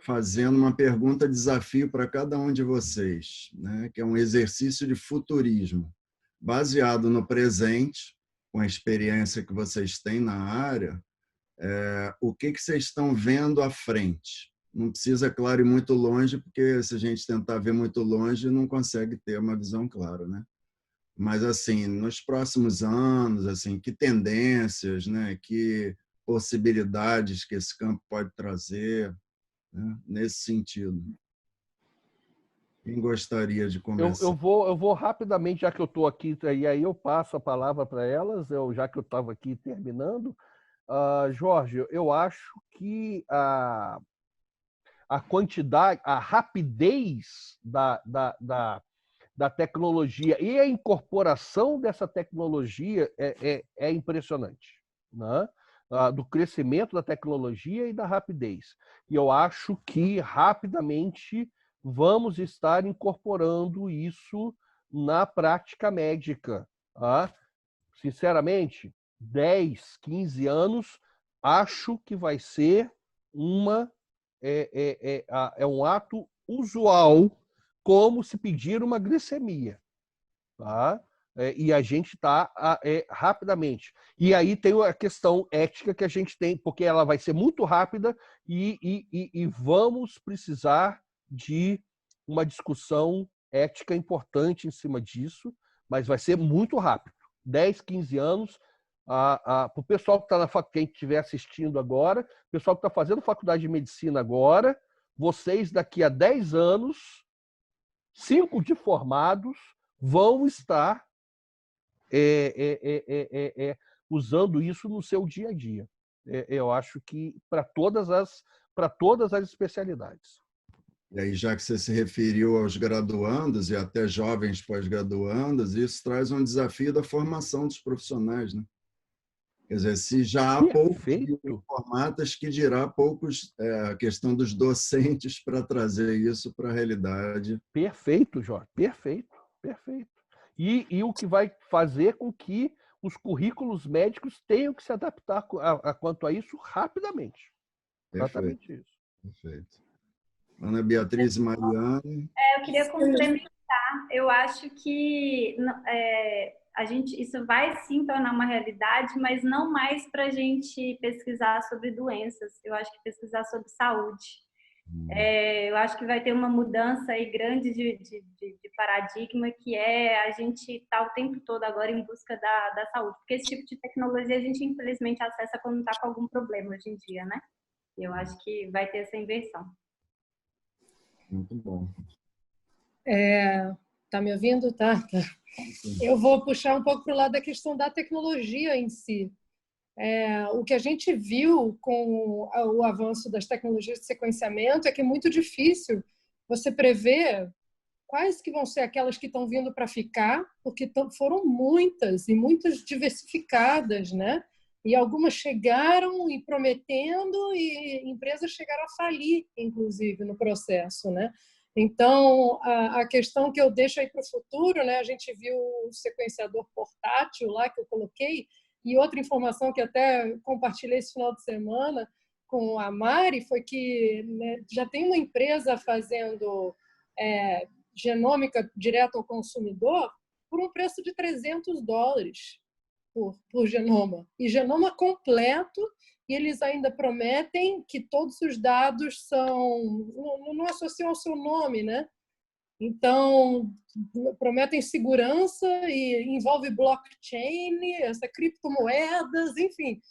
fazendo uma pergunta-desafio para cada um de vocês, né, que é um exercício de futurismo, baseado no presente, com a experiência que vocês têm na área, o que vocês estão vendo à frente. Não precisa, claro, ir muito longe, porque se a gente tentar ver muito longe, não consegue ter uma visão clara, né? Mas, assim, nos próximos anos, assim, que tendências, né, que possibilidades que esse campo pode trazer, né, nesse sentido. Quem gostaria de começar? Eu vou rapidamente, já que eu estou aqui, e aí eu passo a palavra para elas, já que eu estava aqui terminando. Jorge, eu acho que a quantidade, a rapidez da tecnologia e a incorporação dessa tecnologia é impressionante, né? Do crescimento da tecnologia e da rapidez. E eu acho que rapidamente vamos estar incorporando isso na prática médica. Tá? Sinceramente, 10, 15 anos, acho que vai ser um ato usual, como se pedir uma glicemia. Tá? E a gente está rapidamente. E aí tem a questão ética que a gente tem, porque ela vai ser muito rápida e vamos precisar de uma discussão ética importante em cima disso, mas vai ser muito rápido. 10, 15 anos. Para o pessoal que está na faculdade, quem estiver assistindo agora, o pessoal que está fazendo faculdade de medicina agora, vocês daqui a 10 anos, 5 de formados, vão estar usando isso no seu dia a dia. Eu acho que para todas as especialidades. E aí, já que você se referiu aos graduandos e até jovens pós-graduandos, isso traz um desafio da formação dos profissionais, né? Quer dizer, se já há poucos formatos, que dirá poucos a questão dos docentes para trazer isso para a realidade. Perfeito, Jorge, perfeito. E o que vai fazer com que os currículos médicos tenham que se adaptar quanto a isso rapidamente. Exatamente isso. Perfeito. Ana Beatriz e Mariane. Eu queria complementar. Eu acho que isso vai sim tornar uma realidade, mas não mais para a gente pesquisar sobre doenças. Eu acho que pesquisar sobre saúde. Eu acho que vai ter uma mudança aí grande de paradigma, que é a gente estar o tempo todo agora em busca da saúde. Porque esse tipo de tecnologia a gente, infelizmente, acessa quando está com algum problema hoje em dia, né? Eu acho que vai ter essa inversão. Muito bom. Tá me ouvindo? Tá. Eu vou puxar um pouco para o lado da questão da tecnologia em si. O que a gente viu com o avanço das tecnologias de sequenciamento é que é muito difícil você prever quais que vão ser aquelas que estão vindo para ficar, porque foram muitas e muitas diversificadas, né? E algumas chegaram e prometendo, e empresas chegaram a falir, inclusive, no processo, né? Então, a questão que eu deixo aí para o futuro, né? A gente viu o sequenciador portátil lá que eu coloquei, e outra informação que até compartilhei esse final de semana com a Mari foi que, né, já tem uma empresa fazendo genômica direto ao consumidor por um preço de $300 por genoma. E genoma completo, e eles ainda prometem que todos os dados não associam ao seu nome, né? Então, prometem segurança e envolve blockchain, essa criptomoedas, enfim.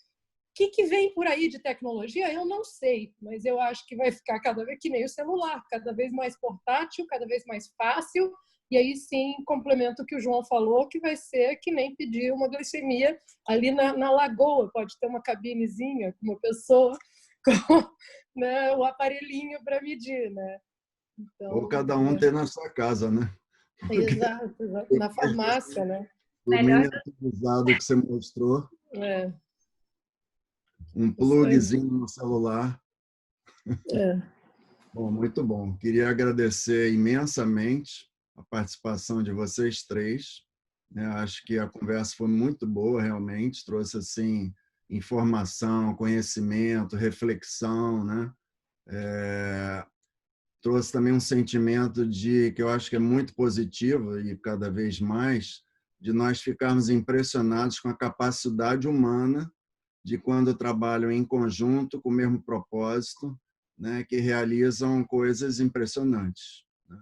O que vem por aí de tecnologia? Eu não sei, mas eu acho que vai ficar cada vez que nem o celular, cada vez mais portátil, cada vez mais fácil. E aí sim, complemento o que o João falou, que vai ser que nem pedir uma glicemia ali na lagoa. Pode ter uma cabinezinha com uma pessoa com, né, o aparelhinho para medir, né? Então, ou cada um ter na sua casa, né? Exato, na farmácia, né? O miniaturizado que você mostrou, um plugzinho no celular. Bom, muito bom. Queria agradecer imensamente a participação de vocês três. Acho que a conversa foi muito boa, realmente. Trouxe assim informação, conhecimento, reflexão, né? Trouxe também um sentimento de que eu acho que é muito positivo e cada vez mais de nós ficarmos impressionados com a capacidade humana de quando trabalham em conjunto com o mesmo propósito, né, que realizam coisas impressionantes, né?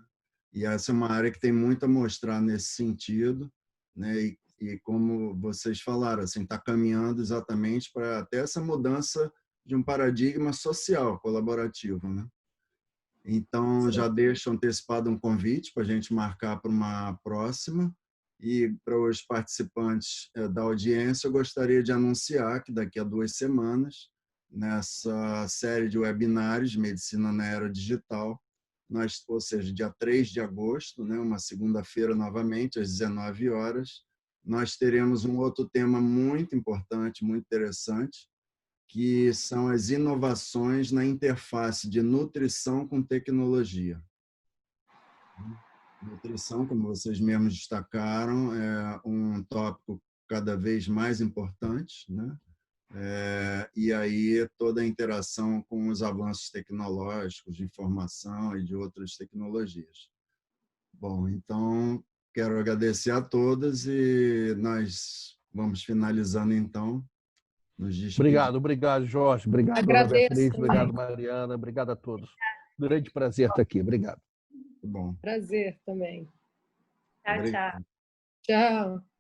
E essa é uma área que tem muito a mostrar nesse sentido, né? E como vocês falaram, assim, está caminhando exatamente para até essa mudança de um paradigma social colaborativo, né? Então, já deixo antecipado um convite para a gente marcar para uma próxima. E para os participantes da audiência, eu gostaria de anunciar que daqui a 2 semanas, nessa série de webinários de Medicina na Era Digital, ou seja, dia 3 de agosto, né, uma segunda-feira novamente, às 19 horas, nós teremos um outro tema muito importante, muito interessante, que são as inovações na interface de nutrição com tecnologia. Nutrição, como vocês mesmos destacaram, é um tópico cada vez mais importante, né? E aí toda a interação com os avanços tecnológicos de informação e de outras tecnologias. Bom, então quero agradecer a todos e nós vamos finalizando então. Obrigado, Jorge. Obrigado, Ana Beatriz. Obrigado, Mariana. Obrigado a todos. Grande prazer estar aqui. Obrigado. Bom. Prazer também. Tchau, tchau. Tchau.